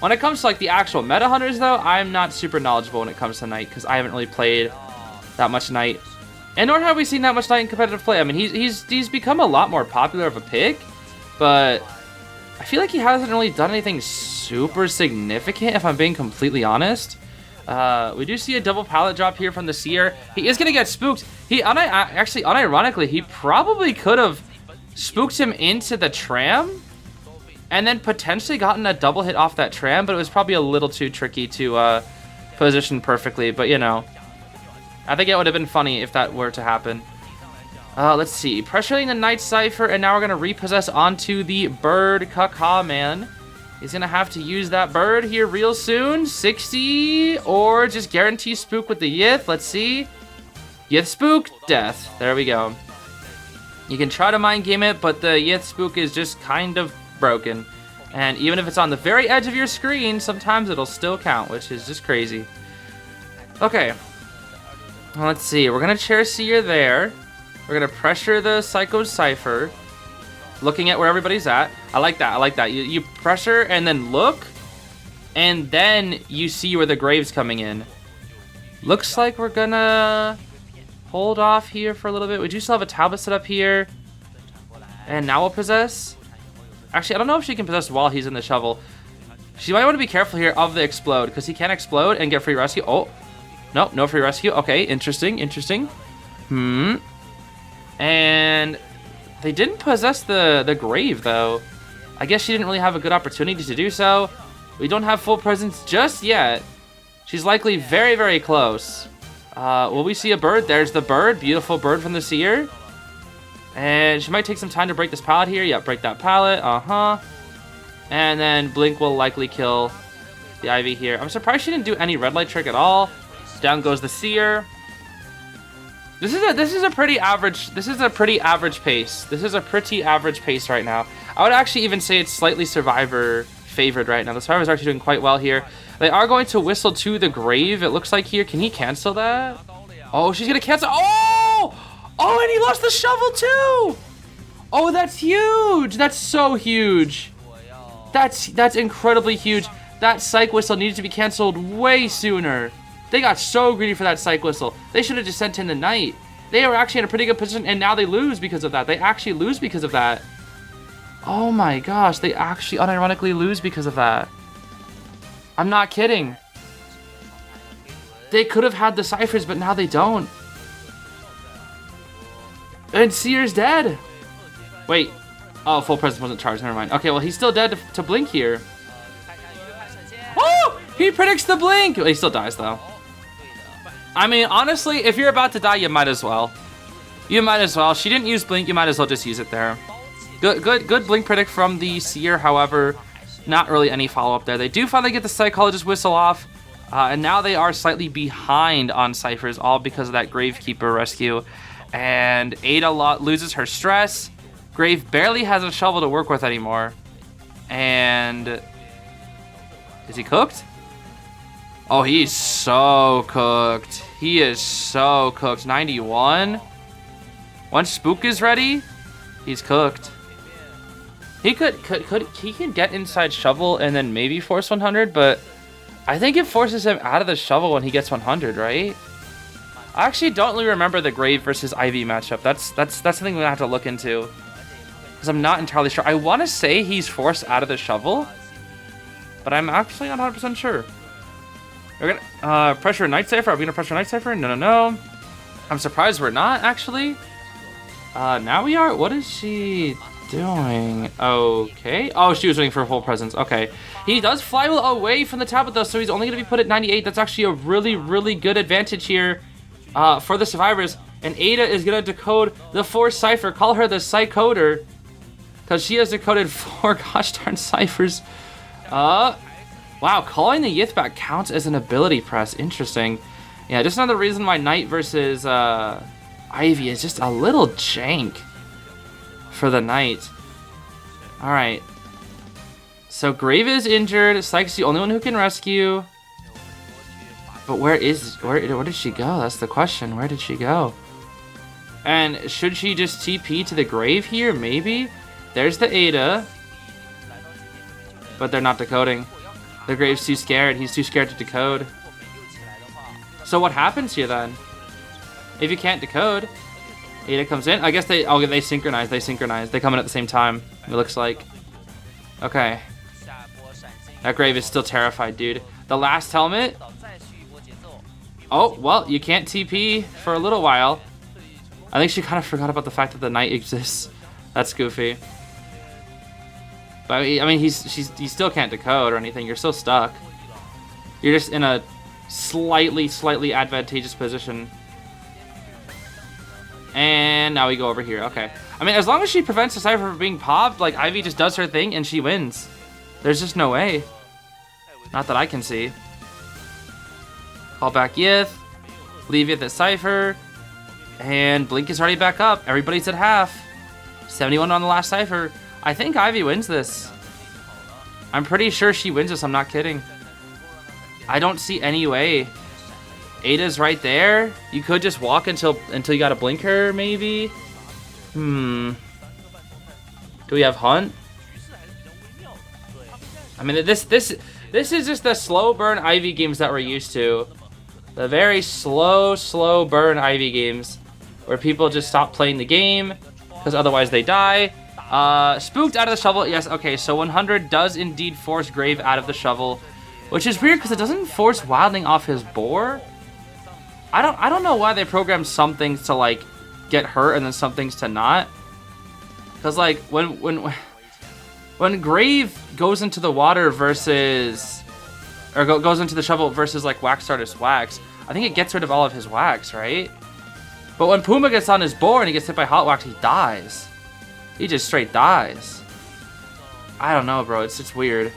[SPEAKER 1] When it comes to like the actual meta hunters though, I'm not super knowledgeable when it comes to Knight because I haven't really played that much Knight. And nor have we seen that much Knight in competitive play. I mean, he's become a lot more popular of a pick, but I feel like he hasn't really done anything super significant if I'm being completely honest. We do see a double pallet drop here from the Seer. He is going to get spooked. Actually, unironically, he probably could have spooked him into the tram and then potentially gotten a double hit off that tram, but it was probably a little too tricky to position perfectly. But, you know, I think it would have been funny if that were to happen. Let's see. Pressuring the Knight Cypher, and now we're going to repossess onto the Bird Kaka Man. He's going to have to use that bird here real soon. 60, or just guarantee spook with the Yith. Let's see. Yith spook, death. There we go. You can try to mind game it, but the Yith spook is just kind of broken, and even if it's on the very edge of your screen, sometimes it'll still count, which is just crazy. Okay, well, let's see. We're gonna chair Seer there. We're gonna pressure the Psycho Cypher, looking at where everybody's at. I like that. I like that. You pressure and then look, and then you see where the Grave's coming in. Looks like we're gonna hold off here for a little bit. We do still have a tablet set up here. And now we'll possess. Actually, I don't know if she can possess while he's in the shovel. She might want to be careful here of the explode, because he can explode and get free rescue. Oh, no, no free rescue. Okay, interesting, interesting. And they didn't possess the grave, though. I guess she didn't really have a good opportunity to do so. We don't have full presence just yet. She's likely very, very close. Will we see a bird? There's the bird. Beautiful bird from the seer. And she might take some time to break this pallet here. Yeah, break that pallet. And then Blink will likely kill the Ivy here. I'm surprised she didn't do any red light trick at all. Down goes the seer. This is a pretty average pace. This is a pretty average pace right now. I would actually even say it's slightly Survivor favored right now. The Survivor's actually doing quite well here. They are going to whistle to the grave, it looks like here. Can he cancel that? Oh, she's gonna cancel. Oh! Oh, and he lost the shovel too! Oh, that's huge! That's so huge. That's incredibly huge. That psych whistle needed to be canceled way sooner. They got so greedy for that psych whistle. They should have just sent in the knight. They were actually in a pretty good position, and now they lose because of that. They actually lose because of that. Oh my gosh, they actually unironically lose because of that. I'm not kidding. They could have had the ciphers, but now they don't. And Seer's dead. Wait. Oh, full presence wasn't charged. Never mind. Okay, well, he's still dead to blink here. Oh! He predicts the blink. Well, he still dies, though. I mean, honestly, if you're about to die, you might as well. You might as well. She didn't use blink. You might as well just use it there. Good blink predict from the seer. However, not really any follow-up there. They do finally get the psychologist whistle off. And now they are slightly behind on ciphers, all because of that Gravekeeper rescue. And Ada loses her stress. Grave barely has a shovel to work with anymore. And is he cooked? Oh, he's so cooked. He is so cooked. 91. Once Spook is ready, he's cooked. He he can get inside shovel and then maybe force 100, but I think it forces him out of the shovel when he gets 100, right? I actually don't really remember the Grave versus Ivy matchup. That's something we're gonna have to look into, because I'm not entirely sure. I want to say he's forced out of the shovel, but I'm actually not 100% sure. We're gonna pressure Night Cipher. Are we gonna pressure Night Cipher? No. I'm surprised we're not, actually. Now we are. What is she doing? Okay. Oh, she was waiting for full presence. Okay. He does fly away from the tablet, though, so he's only gonna be put at 98. That's actually a really, really good advantage here for the survivors. And Ada is gonna decode the 4 cipher. Call her the Psychoder, because she has decoded 4 gosh darn ciphers. Wow, calling the Yith back counts as an ability press. Interesting. Yeah, just another reason why Knight versus Ivy is just a little jank for the Knight. Alright. So Grave is injured. Psyche's the only one who can rescue. But where did she go? That's the question. Where did she go? And should she just TP to the Grave here? Maybe. There's the Ada. But they're not decoding. The Grave's too scared. He's too scared to decode. So what happens here then? If you can't decode, Ada comes in. I guess they synchronize. They come in at the same time, it looks like. Okay. That Grave is still terrified, dude. The last helmet. Oh, well, you can't TP for a little while. I think she kind of forgot about the fact that the Knight exists. That's goofy. But I mean, you still can't decode or anything. You're still stuck. You're just in a slightly advantageous position. And now we go over here. Okay. I mean, as long as she prevents the cipher from being popped, like, Ivy just does her thing and she wins. There's just no way. Not that I can see. Call back Yith. Leave Yith at cipher. And Blink is already back up. Everybody's at half. 71 on the last cipher. I think Ivy wins this. I'm pretty sure she wins this. I'm not kidding. I don't see any way. Ada's right there. You could just walk until you gotta blink her, maybe. Do we have Hunt? I mean, this is just the slow burn Ivy games that we're used to. The very slow burn Ivy games. where people just stop playing the game because otherwise they die. Spooked out of the shovel. Yes, okay, so 100 does indeed force Grave out of the shovel, which is weird because it doesn't force Wildling off his boar. I don't know why they programmed some things to like get hurt and then some things to not. Because like when Grave goes into the water versus, or goes into the shovel versus like Wax Artist Wax, I think it gets rid of all of his wax, right? But when Puma gets on his board and he gets hit by Hot Wax, he dies. He just straight dies. I don't know, bro. It's just weird.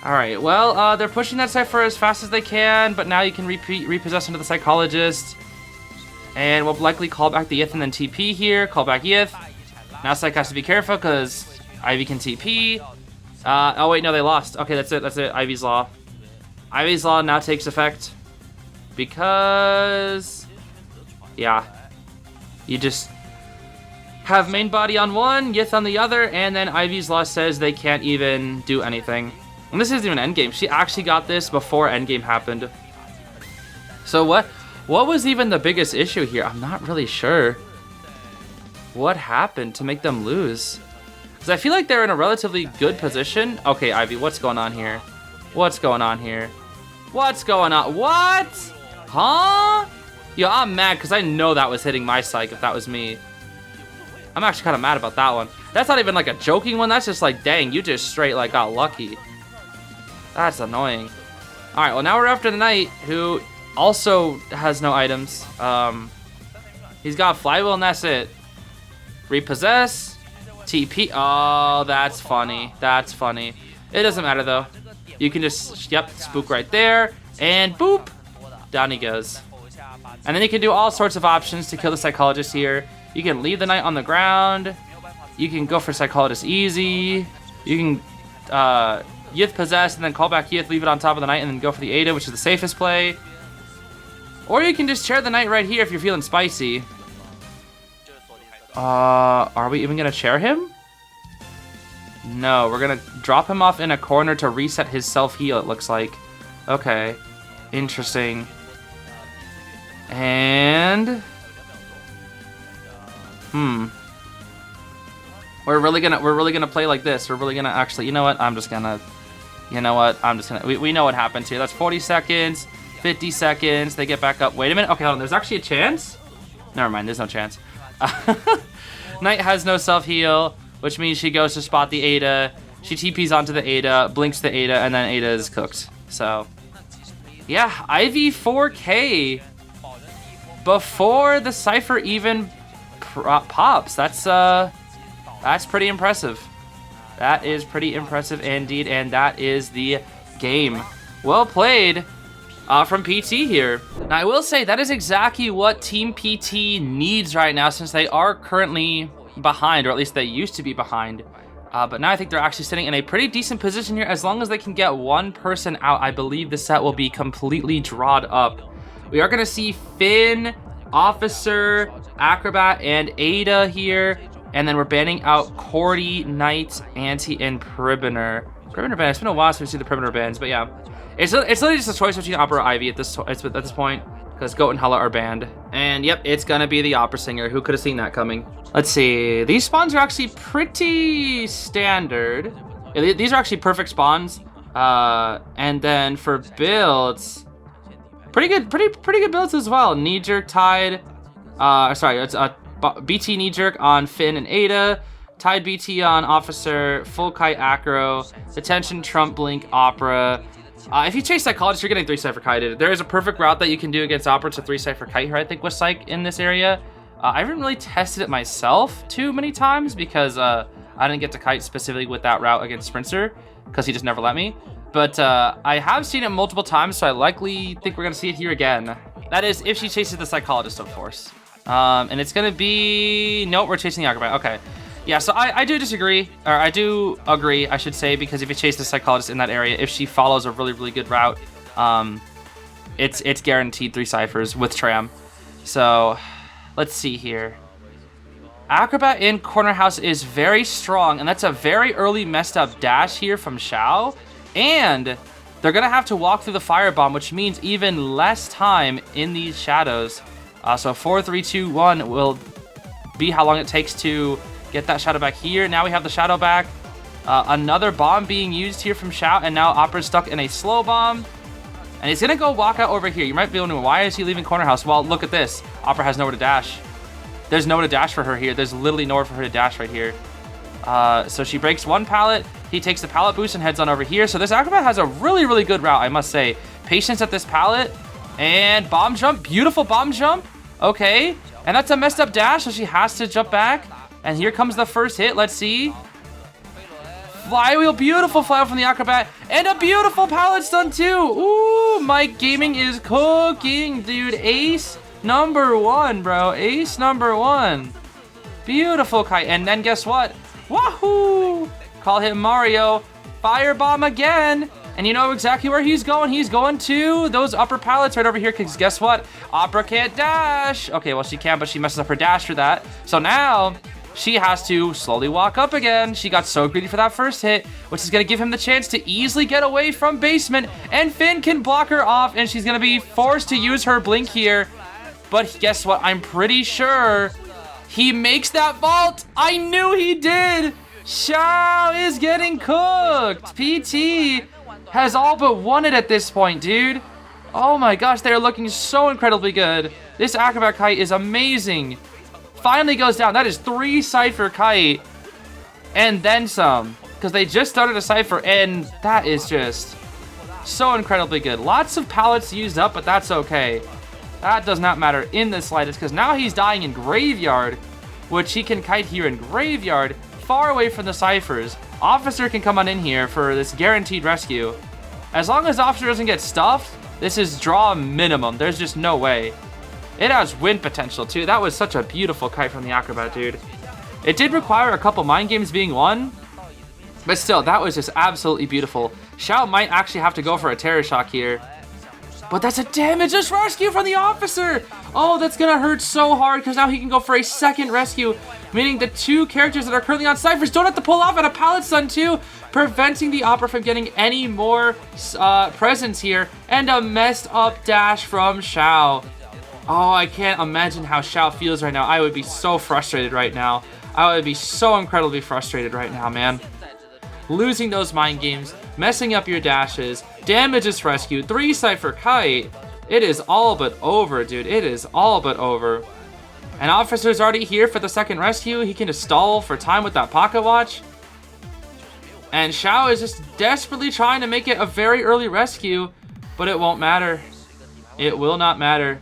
[SPEAKER 1] Alright, well, they're pushing that Cypher as fast as they can, but now you can repossess into the Psychologist. And we'll likely call back the Yith and then TP here. Call back Yith. Now Psych has to be careful because Ivy can TP. Oh wait, no, they lost. Okay, that's it. That's it. Ivy's Law. Ivy's Law now takes effect. Because... yeah. You just have main body on one, Yith on the other, and then Ivy's Law says they can't even do anything. And this isn't even endgame. She actually got this before endgame happened. So what was even the biggest issue here? I'm not really sure. What happened to make them lose? Because I feel like they're in a relatively good position. Okay, Ivy, what's going on here? What's going on here? What's going on? What? Huh? Yo, I'm mad because I know that was hitting my Psych if that was me. I'm actually kind of mad about that one. That's not even like a joking one. That's just like, dang, you just straight like got lucky. That's annoying. All right, well now we're after the Knight, who also has no items. He's got Flywheel and that's it. Repossess, TP. Oh, that's funny. That's funny. It doesn't matter though. You can just, yep, spook right there, and boop, down he goes. And then you can do all sorts of options to kill the Psychologist here. You can leave the Knight on the ground. You can go for Psychologist easy. You can Yith Possess and then call back Yith, leave it on top of the Knight, and then go for the Ada, which is the safest play. Or you can just chair the Knight right here if you're feeling spicy. Are we even gonna chair him? No, we're gonna drop him off in a corner to reset his self-heal, it looks like. Okay, interesting. And we're really gonna play like this. We're really gonna actually, you know what? We know what happens here. That's 40 seconds, 50 seconds. They get back up. Wait a minute. Okay, hold on. There's actually a chance. Never mind. There's no chance. Knight has no self-heal, which means she goes to spot the Ada. She TPs onto the Ada, blinks the Ada, and then Ada is cooked. So, yeah, Ivy 4K before the Cypher even pops. That's pretty impressive. That is pretty impressive indeed, and that is the game. Well played from PT here. Now, I will say that is exactly what Team PT needs right now, since they are currently behind, or at least they used to be behind. But now I think they're actually sitting in a pretty decent position here. As long as they can get one person out, I believe the set will be completely drawed up. We are going to see Finn, Officer, Acrobat, and Ada here. And then we're banning out Cordy, Knight, Anti, and Prisoner. Prisoner ban. It's been a while since we see the Prisoner bans, but yeah. It's literally just a choice between Opera or Ivy at this point, because Goat and Hulla are banned. And yep, it's gonna be the Opera Singer. Who could have seen that coming? Let's see. These spawns are actually pretty standard. Yeah, these are actually perfect spawns. And then for builds, pretty good builds as well. Knee Jerk Tide. It's BT Knee Jerk on Finn and Ada. Tide BT on Officer. Full Kite Acro. Detention Trump Blink Opera. If you chase Psychologist, you're getting 3 Cypher Kited. There is a perfect route that you can do against Opera to 3 Cypher Kite here, I think, with Psych in this area. I haven't really tested it myself too many times because I didn't get to Kite specifically with that route against Sprinter because he just never let me. But I have seen it multiple times, so I likely think we're going to see it here again. That is, if she chases the Psychologist, of course. And it's going to be... Nope, we're chasing the Acrobat. Okay. Yeah, so I do disagree, or I do agree, I should say, because if you chase the Psychologist in that area, if she follows a really good route, it's guaranteed 3 Cyphers with Tram. So, let's see here. Acrobat in Corner House is very strong, and that's a very early messed up dash here from Xiao. And they're going to have to walk through the Firebomb, which means even less time in these shadows So 4, 3, 2, 1 will be how long it takes to get that shadow back here. Now we have the shadow back. Another bomb being used here from Xiao, and now Opera's stuck in a slow bomb. And he's going to go walk out over here. You might be wondering, why is he leaving corner house? Well, look at this. Opera has nowhere to dash. There's nowhere to dash for her here. There's literally nowhere for her to dash right here. So she breaks one pallet. He takes the pallet boost and heads on over here. So this acrobat has a really, really good route, I must say. Patience at this pallet. And bomb jump. Beautiful bomb jump. Okay. And that's a messed up dash, so she has to jump back. And here comes the first hit. Let's see. Flywheel. Beautiful flywheel from the acrobat. And a beautiful pallet stun too. Ooh, Mike Gaming is cooking, dude. Ace number 1, bro. Ace number 1. Beautiful kite. And then guess what? Wahoo! Call him Mario. Firebomb again. And you know exactly where he's going. He's going to those upper pallets right over here, because guess what? Opera can't dash. Okay, well, she can, but she messes up her dash for that. So now she has to slowly walk up again. She got so greedy for that first hit, which is going to give him the chance to easily get away from basement. And Finn can block her off, and she's going to be forced to use her blink here. But guess what? I'm pretty sure he makes that vault. I knew he did. Xiao is getting cooked. PT has all but won it at this point, dude. Oh my gosh, they're looking so incredibly good. This acrobat kite is amazing. Finally goes down. That is 3 Cypher kite and then some, because they just started a Cypher, and that is just so incredibly good. Lots of pallets used up, but that's okay. That does not matter in the slightest, because now he's dying in Graveyard, which he can kite here in Graveyard, far away from the Cyphers. Officer can come on in here for this guaranteed rescue. As long as Officer doesn't get stuffed, this is draw minimum. There's just no way. It has win potential too. That was such a beautiful kite from the acrobat, dude. It did require a couple mind games being won, but still, that was just absolutely beautiful. Xiao might actually have to go for a Terror Shock here. But that's a damageless rescue from the Officer. Oh, that's gonna hurt so hard, because now he can go for a second rescue, meaning the 2 characters that are currently on Cyphers don't have to pull off, and a pallet stun too, preventing the Opera from getting any more presence here. And a messed up dash from Xiao. Oh, I can't imagine how Xiao feels right now. I would be so frustrated right now. I would be so incredibly frustrated right now, man. Losing those mind games, messing up your dashes, damages rescue, 3 Cypher kite. It is all but over, dude. It is all but over. And Officer's already here for the second rescue. He can just stall for time with that pocket watch. And Xiao is just desperately trying to make it a very early rescue, but it won't matter. It will not matter.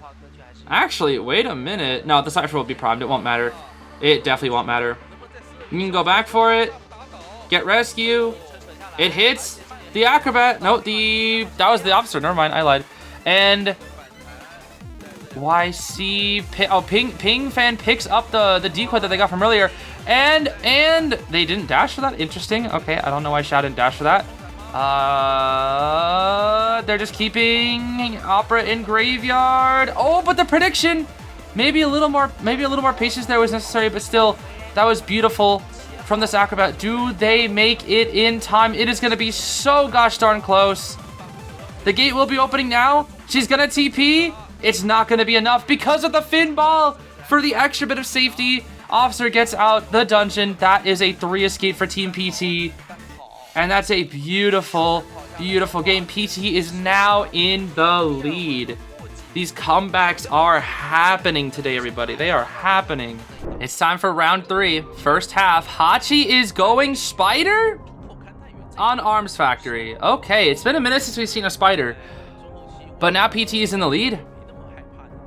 [SPEAKER 1] Actually, wait a minute. No, the Cypher will be primed. It won't matter. It definitely won't matter. You can go back for it. Get rescue. It hits the acrobat. No, that was the Officer. Never mind, I lied. And YC Ping Fan picks up the decoy that they got from earlier, and they didn't dash for that. Interesting. Okay, I don't know why Xiao didn't dash for that. They're just keeping Opera in Graveyard. Oh, but the prediction, maybe a little more patience there was necessary, but still, that was beautiful from this acrobat. Do they make it in time? It is going to be so gosh darn close. The gate will be opening now. She's going to TP. It's not going to be enough because of the fin ball for the extra bit of safety. Officer gets out the dungeon. That is a 3 escape for Team PT. And that's a beautiful, beautiful game. PT is now in the lead. These comebacks are happening today, everybody. They are happening. It's time for round 3. First half. Hachi is going Spider on Arms Factory. Okay, it's been a minute since we've seen a Spider. But now PT is in the lead.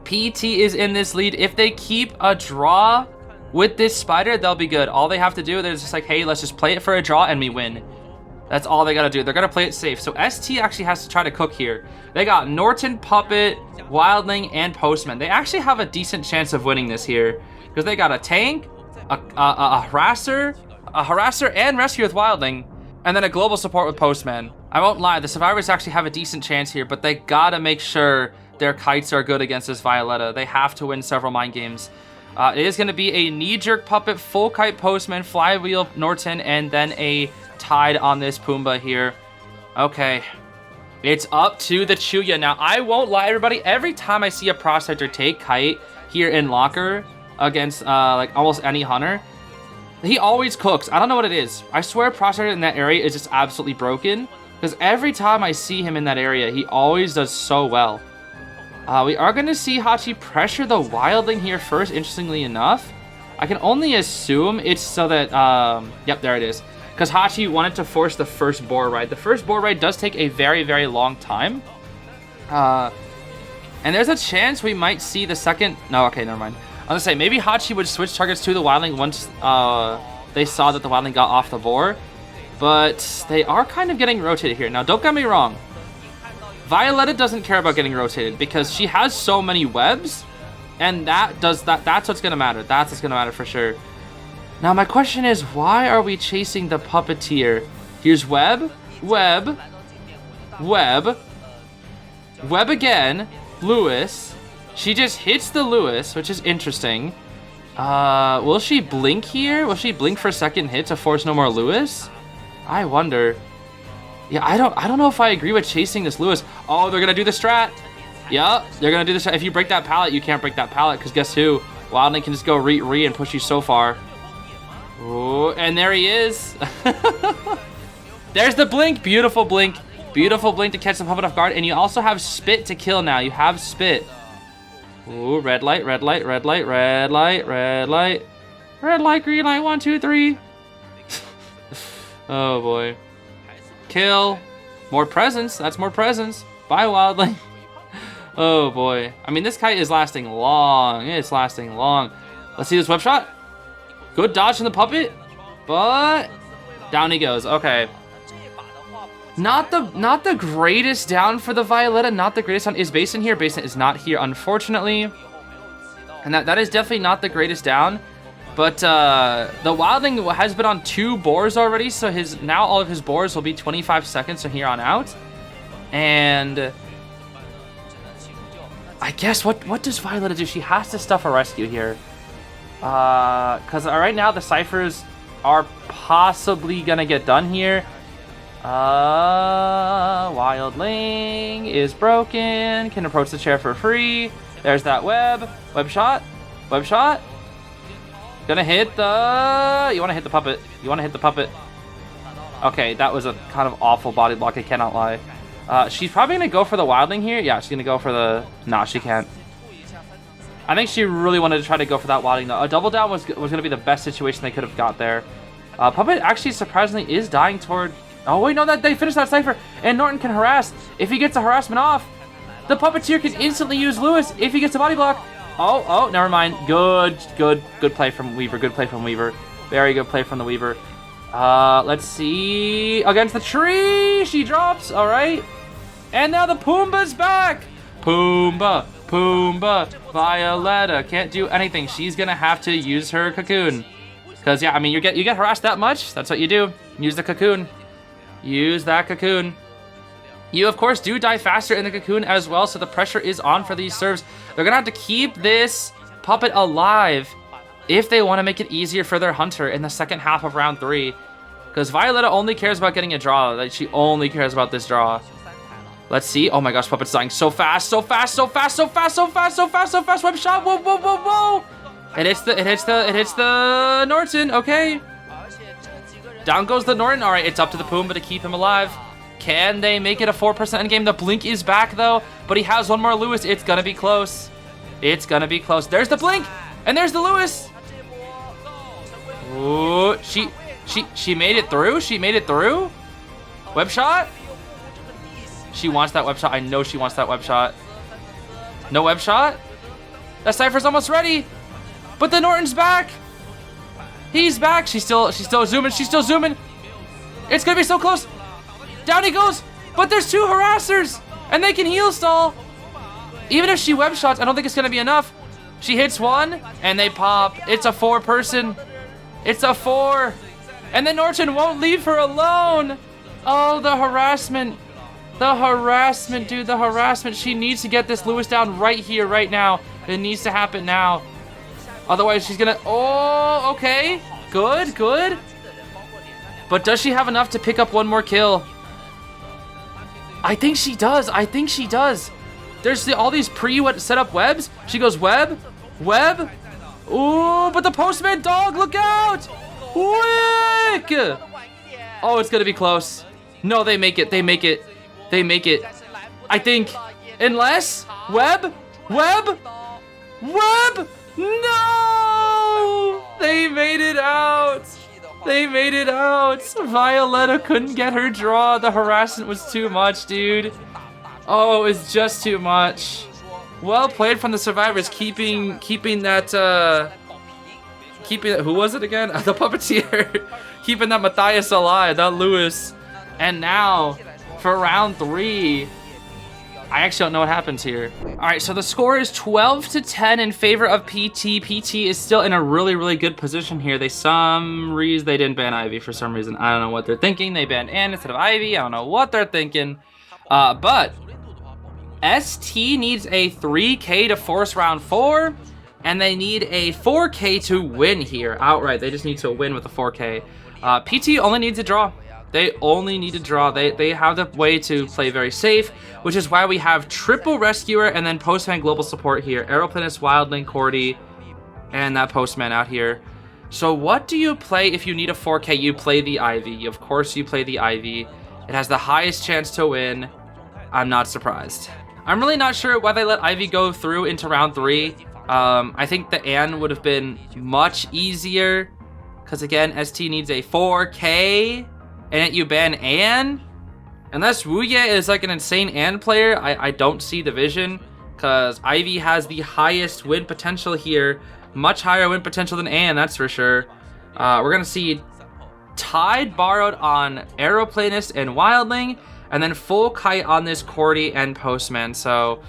[SPEAKER 1] PT is in this lead. If they keep a draw with this Spider, they'll be good. All they have to do is just like, hey, let's just play it for a draw and we win. That's all they gotta do. They're gonna play it safe. So ST actually has to try to cook here. They got Norton, Puppet, Wildling, and Postman. They actually have a decent chance of winning this here, because they got a tank, a harasser and rescue with Wildling, and then a global support with Postman. I won't lie, the survivors actually have a decent chance here, but they gotta make sure their kites are good against this Violetta. They have to win several mind games. It is gonna be a knee-jerk Puppet, full kite Postman, flywheel Norton, and then a Tide on this Pumbaa here. Okay, it's up to the Chuya now. I won't lie, everybody. Every time I see a Prospector take kite, here in locker against like almost any hunter. He always cooks. I don't know what it is. I swear Prospector in that area is just absolutely broken. Because every time I see him in that area, he always does so well. We are going to see Hachi pressure the Wildling here first, interestingly enough. I can only assume it's so that... yep, there it is. Because Hachi wanted to force the first boar ride. The first boar ride does take a very, very long time. And there's a chance we might see the second... No, okay, never mind. I was going to say, maybe Hachi would switch targets to the Wildling once they saw that the Wildling got off the boar. But they are kind of getting rotated here. Now, don't get me wrong. Violetta doesn't care about getting rotated because she has so many webs. And that's what's going to matter. That's what's going to matter for sure. Now, my question is, why are we chasing the Puppeteer? Here's web, web, web, web again, Lewis. She just hits the Lewis, which is interesting. Will she blink here? Will she blink for a second hit to force no more Lewis? I wonder. Yeah, I don't know if I agree with chasing this Lewis. Oh, they're gonna do the strat. Yeah, they're gonna do the strat. If you break that pallet, you can't break that pallet, because guess who? Wildling can just go re and push you so far. Ooh, and there he is. There's the blink. Beautiful blink. Beautiful blink to catch the puppet off guard. And you also have spit to kill now. You have spit. Ooh, red light, red light, red light, red light, red light. Red light, green light, 1, 2, 3. Oh boy. Kill. More presence. That's more presence. Bye, Wildling. Oh boy. I mean, this kite is lasting long. It's lasting long. Let's see this web shot. Good dodge from the puppet, but down he goes. Okay. Not the greatest down for the Violetta. Not the greatest down. Is Basin here? Basin is not here, unfortunately. And that is definitely not the greatest down. But the Wildling has been on 2 boars already, so now all of his boars will be 25 seconds from here on out. And I guess what does Violetta do? She has to stuff a rescue here. Because right now the ciphers are possibly gonna get done here. Wildling is broken. Can approach the chair for free. There's that web. Web shot. Web shot. Gonna hit the... You want to hit the puppet. You want to hit the puppet. Okay, that was a kind of awful body block. I cannot lie. She's probably gonna go for the Wildling here. Yeah, she's gonna go for the... Nah, she can't. I think she really wanted to try to go for that Wildling though. A double down was gonna be the best situation they could have got there. Puppet actually surprisingly is dying toward... Oh wait, no, that they finished that cipher, and Norton can harass. If he gets a harassment off, the Puppeteer can instantly use Lewis if he gets a body block. Oh, never mind. Good play from Weaver. Good play from Weaver. Very good play from the Weaver. Let's see. Against the tree, she drops. All right, and now the Pumbaa's back. Pumbaa, Pumbaa, Violetta can't do anything. She's gonna have to use her cocoon. Cause yeah, I mean you get harassed that much. That's what you do. Use the cocoon. Use that cocoon. You, of course, do die faster in the cocoon as well, so the pressure is on for these serves. They're going to have to keep this puppet alive if they want to make it easier for their hunter in the second half of round 3. Because Violetta only cares about getting a draw. Like, she only cares about this draw. Let's see. Oh my gosh, puppet's dying so fast, so fast, so fast, so fast, so fast, so fast, so fast. Web shot. Whoa, whoa, whoa, whoa. It hits the Norton. Okay. Down goes the Norton. All right, it's up to the Pumbaa to keep him alive. Can they make it a 4% endgame? The blink is back though, but he has one more Lewis. It's gonna be close. It's gonna be close. There's the blink, and there's the Lewis. Ooh, she made it through. She made it through. Web shot. She wants that web shot. I know she wants that web shot. No web shot. That cipher's almost ready, but the Norton's back. He's back. She's still zooming. She's still zooming. It's gonna be so close. Down he goes, but there's 2 harassers, and they can heal stall. Even if she web shots, I don't think it's gonna be enough. She hits one, and they pop. It's a 4-person. It's a 4, and then Norton won't leave her alone. Oh, the harassment. The harassment, dude, the harassment. She needs to get this Lewis down right here, right now. It needs to happen now. Otherwise, she's gonna... Oh, okay. Good, good. But does she have enough to pick up one more kill? I think she does. I think she does. There's all these pre-set up webs. She goes web, Web. Ooh, but the postman dog, look out! Quick! Oh, it's gonna be close. No, they make it. They make it. They make it. I think. Unless Web. Web. Web. No! They made it out. They made it out. Violetta couldn't get her draw. The harassment was too much, dude. Oh, it was just too much. Well played from the survivors, keeping that who was it again? The puppeteer, keeping that Matthias alive, that Lewis. And now for round 3, I actually don't know what happens here. All right, so the score is 12-10 in favor of PT. PT is still in a really, really good position here. They didn't ban Ivy for some reason. I don't know what they're thinking. They banned Ann instead of Ivy. I don't know what they're thinking. But ST needs a 3K to force round 4, and they need a 4K to win here outright. They just need to win with a 4K. PT only needs a draw. They only need to draw. They have the way to play very safe, which is why we have triple rescuer and then postman global support here. Aeroplanist, Wildling, Cordy, and that postman out here. So what do you play if you need a 4K? You play the Ivy. Of course you play the Ivy. It has the highest chance to win. I'm not surprised. I'm really not sure why they let Ivy go through into round 3. I think the Ann would have been much easier, because again, ST needs a 4K, and yet you ban Ann? Unless Wuye is like an insane Ann player, I don't see the vision, because Ivy has the highest win potential here. Much higher win potential than Ann, that's for sure. We're going to see Tide borrowed on Aeroplanist and Wildling, and then full kite on this Cordy and Postman. So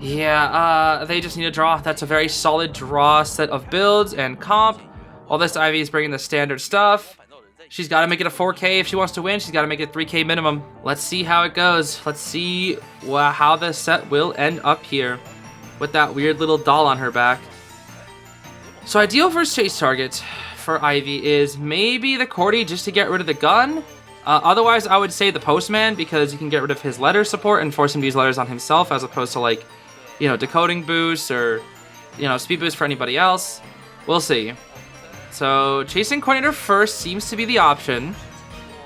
[SPEAKER 1] yeah, they just need a draw. That's a very solid draw set of builds and comp. While this Ivy is bringing the standard stuff. She's got to make it a 4K if she wants to win. She's got to make it 3K minimum. Let's see how it goes. Let's see how the set will end up here with that weird little doll on her back. So ideal first chase target for Ivy is maybe the Cordy just to get rid of the gun. Otherwise, I would say the Postman, because you can get rid of his letter support and force him to use letters on himself, as opposed to, like, you know, decoding boost or, you know, speed boost for anybody else. We'll see. So chasing coordinator first seems to be the option.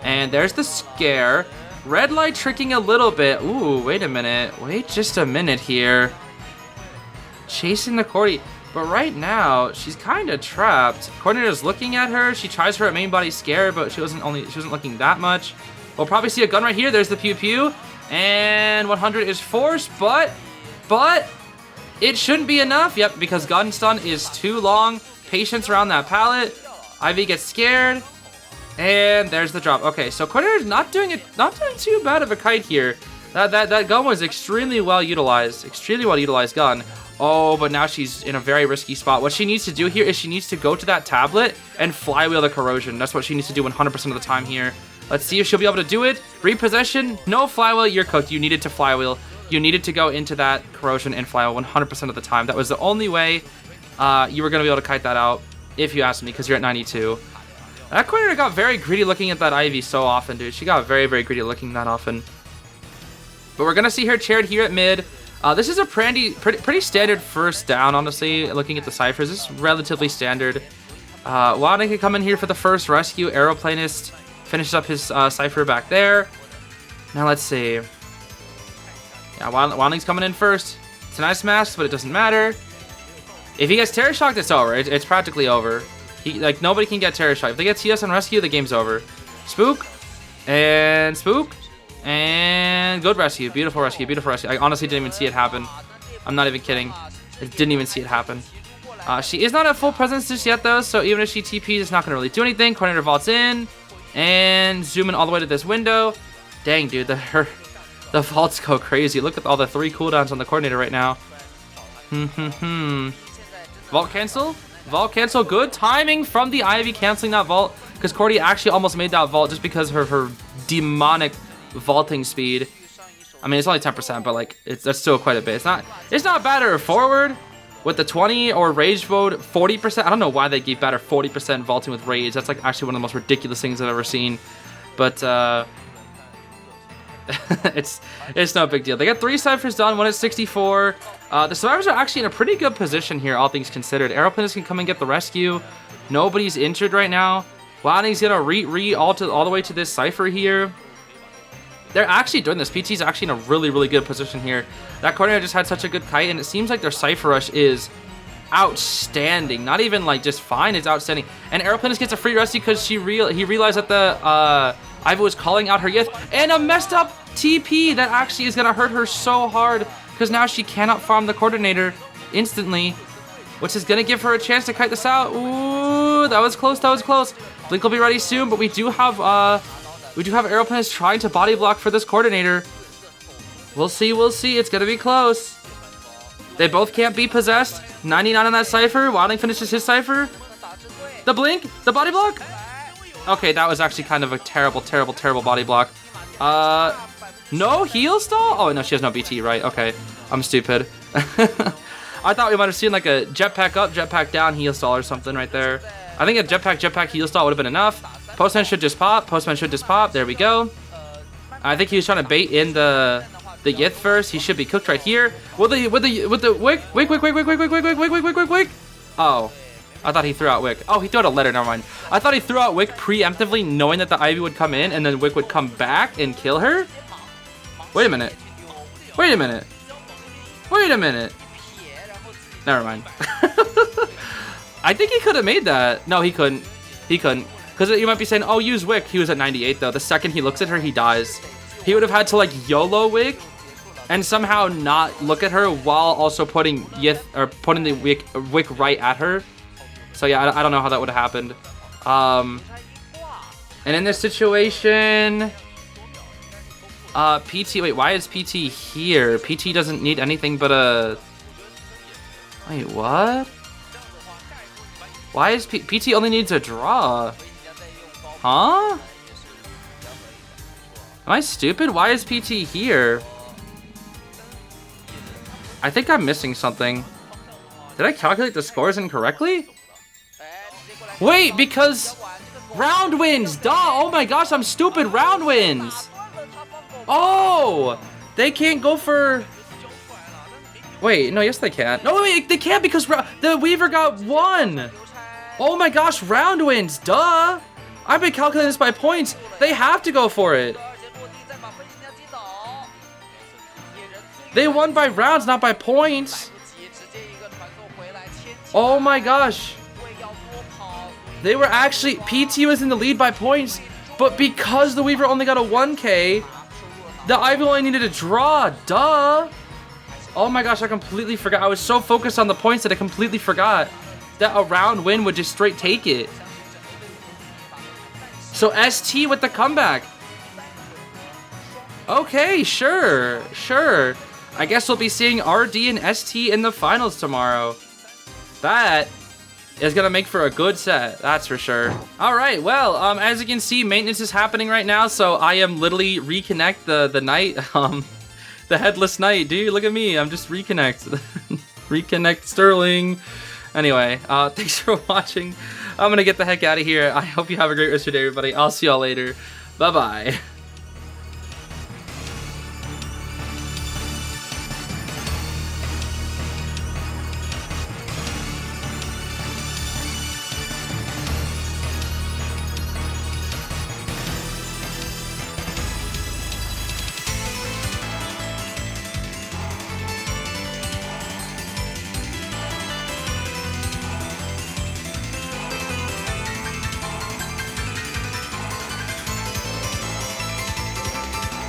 [SPEAKER 1] And there's the scare. Red light tricking a little bit. Ooh, wait a minute. Wait just a minute here. Chasing the Cordy. But right now, she's kind of trapped. Coordinator's looking at her. She tries her at main body scare, but she wasn't looking that much. We'll probably see a gun right here. There's the pew pew. And 100 is forced, but it shouldn't be enough. Yep, because gun stun is too long. Patience around that pallet. Ivy gets scared. And there's the drop. Okay, so Coordinator's not doing too bad of a kite here. That gun was extremely well utilized. Extremely well utilized gun. Oh, but now she's in a very risky spot. What she needs to do here is she needs to go to that tablet and flywheel the corrosion. That's what she needs to do 100% of the time here. Let's see if she'll be able to do it. Repossession, no flywheel, you're cooked. You needed to flywheel. You needed to go into that corrosion and flywheel 100% of the time. That was the only way you were going to be able to kite that out, if you ask me, because you're at 92. That Coordinator got very greedy looking at that Ivy so often, dude. She got very, very greedy looking that often. But we're going to see her chaired here at mid. This is a pretty standard first down, honestly, looking at the ciphers. This is relatively standard. Wilding can come in here for the first rescue. Aeroplanist finishes up his cipher back there. Now let's see. Yeah, Wildling's coming in first. It's a nice mask, but it doesn't matter. If he gets Terror Shocked, it's over. It's practically over. Nobody can get Terror Shocked. If they get TS on rescue, the game's over. Spook. And Spook. And good rescue. Beautiful rescue. Beautiful rescue. I honestly didn't even see it happen. I'm not even kidding. I didn't even see it happen. She is not at full presence just yet, though, so even if she TPs, it's not going to really do anything. Coordinator vaults in. And zoom in all the way to this window. Dang, dude. The vaults go crazy. Look at all the 3 cooldowns on the Coordinator right now. Vault cancel. Vault cancel. Good timing from the Ivy canceling that vault, because Cordy actually almost made that vault just because of her demonic vaulting speed. I mean, it's only 10%, but like that's still quite a bit. It's not batter forward with the 20 or rage mode 40%. I don't know why they gave batter 40% vaulting with rage. That's like actually one of the most ridiculous things I've ever seen. But it's no big deal. They got 3 ciphers done. One at 64. The survivors are actually in a pretty good position here, all things considered. Aeroplanes can come and get the rescue. Nobody's injured right now. Wilding's gonna re all the way to this Cypher here. They're actually doing this. PT's actually in a really, really good position here. That coordinator just had such a good kite, and it seems like their Cypher rush is outstanding. Not even like just fine, it's outstanding. And Aeroplanus gets a free rescue because he realized that the Iva was calling out her Yith, and a messed up TP that actually is gonna hurt her so hard because now she cannot farm the coordinator instantly, which is gonna give her a chance to kite this out. Ooh, that was close, that was close. Blink will be ready soon, but we do have Aeroplanus trying to body block for this coordinator. We'll see, it's gonna be close. They both can't be possessed. 99 on that Cypher. Wilding finishes his Cypher. The blink, the body block. Okay, that was actually kind of a terrible, terrible, terrible body block. No heal stall? Oh, no, she has no BT, right? Okay, I'm stupid. I thought we might have seen like a jetpack up, jetpack down, heal stall or something right there. I think a jetpack, heal stall would have been enough. Postman should just pop. There we go. I think he was trying to bait in the Yith first. He should be cooked right here. With the wick. Oh, I thought he threw out wick. Oh, he threw out a letter. Never mind. I thought he threw out wick preemptively, knowing that the Ivy would come in and then wick would come back and kill her. Wait a minute. Never mind. I think he could have made that. No, he couldn't. Because you might be saying, oh, use wick. He was at 98 though. The second he looks at her, he dies. He would have had to like YOLO wick and somehow not look at her while also putting the wick right at her. So yeah, I don't know how that would have happened. And in this situation, PT, wait, why is PT here? PT doesn't need anything but a... Wait, what? Why is PT only needs a draw? Huh? Am I stupid? Why is PT here? I think I'm missing something. Did I calculate the scores incorrectly? Wait, because round wins, duh! Oh my gosh, I'm stupid, round wins! Oh! They can't go for... Wait, no, yes they can. No, wait, they can't because the Weaver got 1! Oh my gosh, round wins, duh! I've been calculating this by points. They have to go for it. They won by rounds, not by points. Oh my gosh. They were actually... PT was in the lead by points, but because the Weaver only got a 1K, the Ivy only needed a draw. Duh. Oh my gosh, I completely forgot. I was so focused on the points that I completely forgot that a round win would just straight take it. So ST with the comeback. Okay, sure. I guess we'll be seeing RD and ST in the finals tomorrow. That is gonna make for a good set, that's for sure. All right, well, as you can see, maintenance is happening right now, so I am literally reconnect the knight, the headless knight, dude. Look at me, I'm just reconnect, reconnect Sterling. Anyway, thanks for watching. I'm gonna get the heck out of here. I hope you have a great rest of your day, everybody. I'll see y'all later. Bye bye.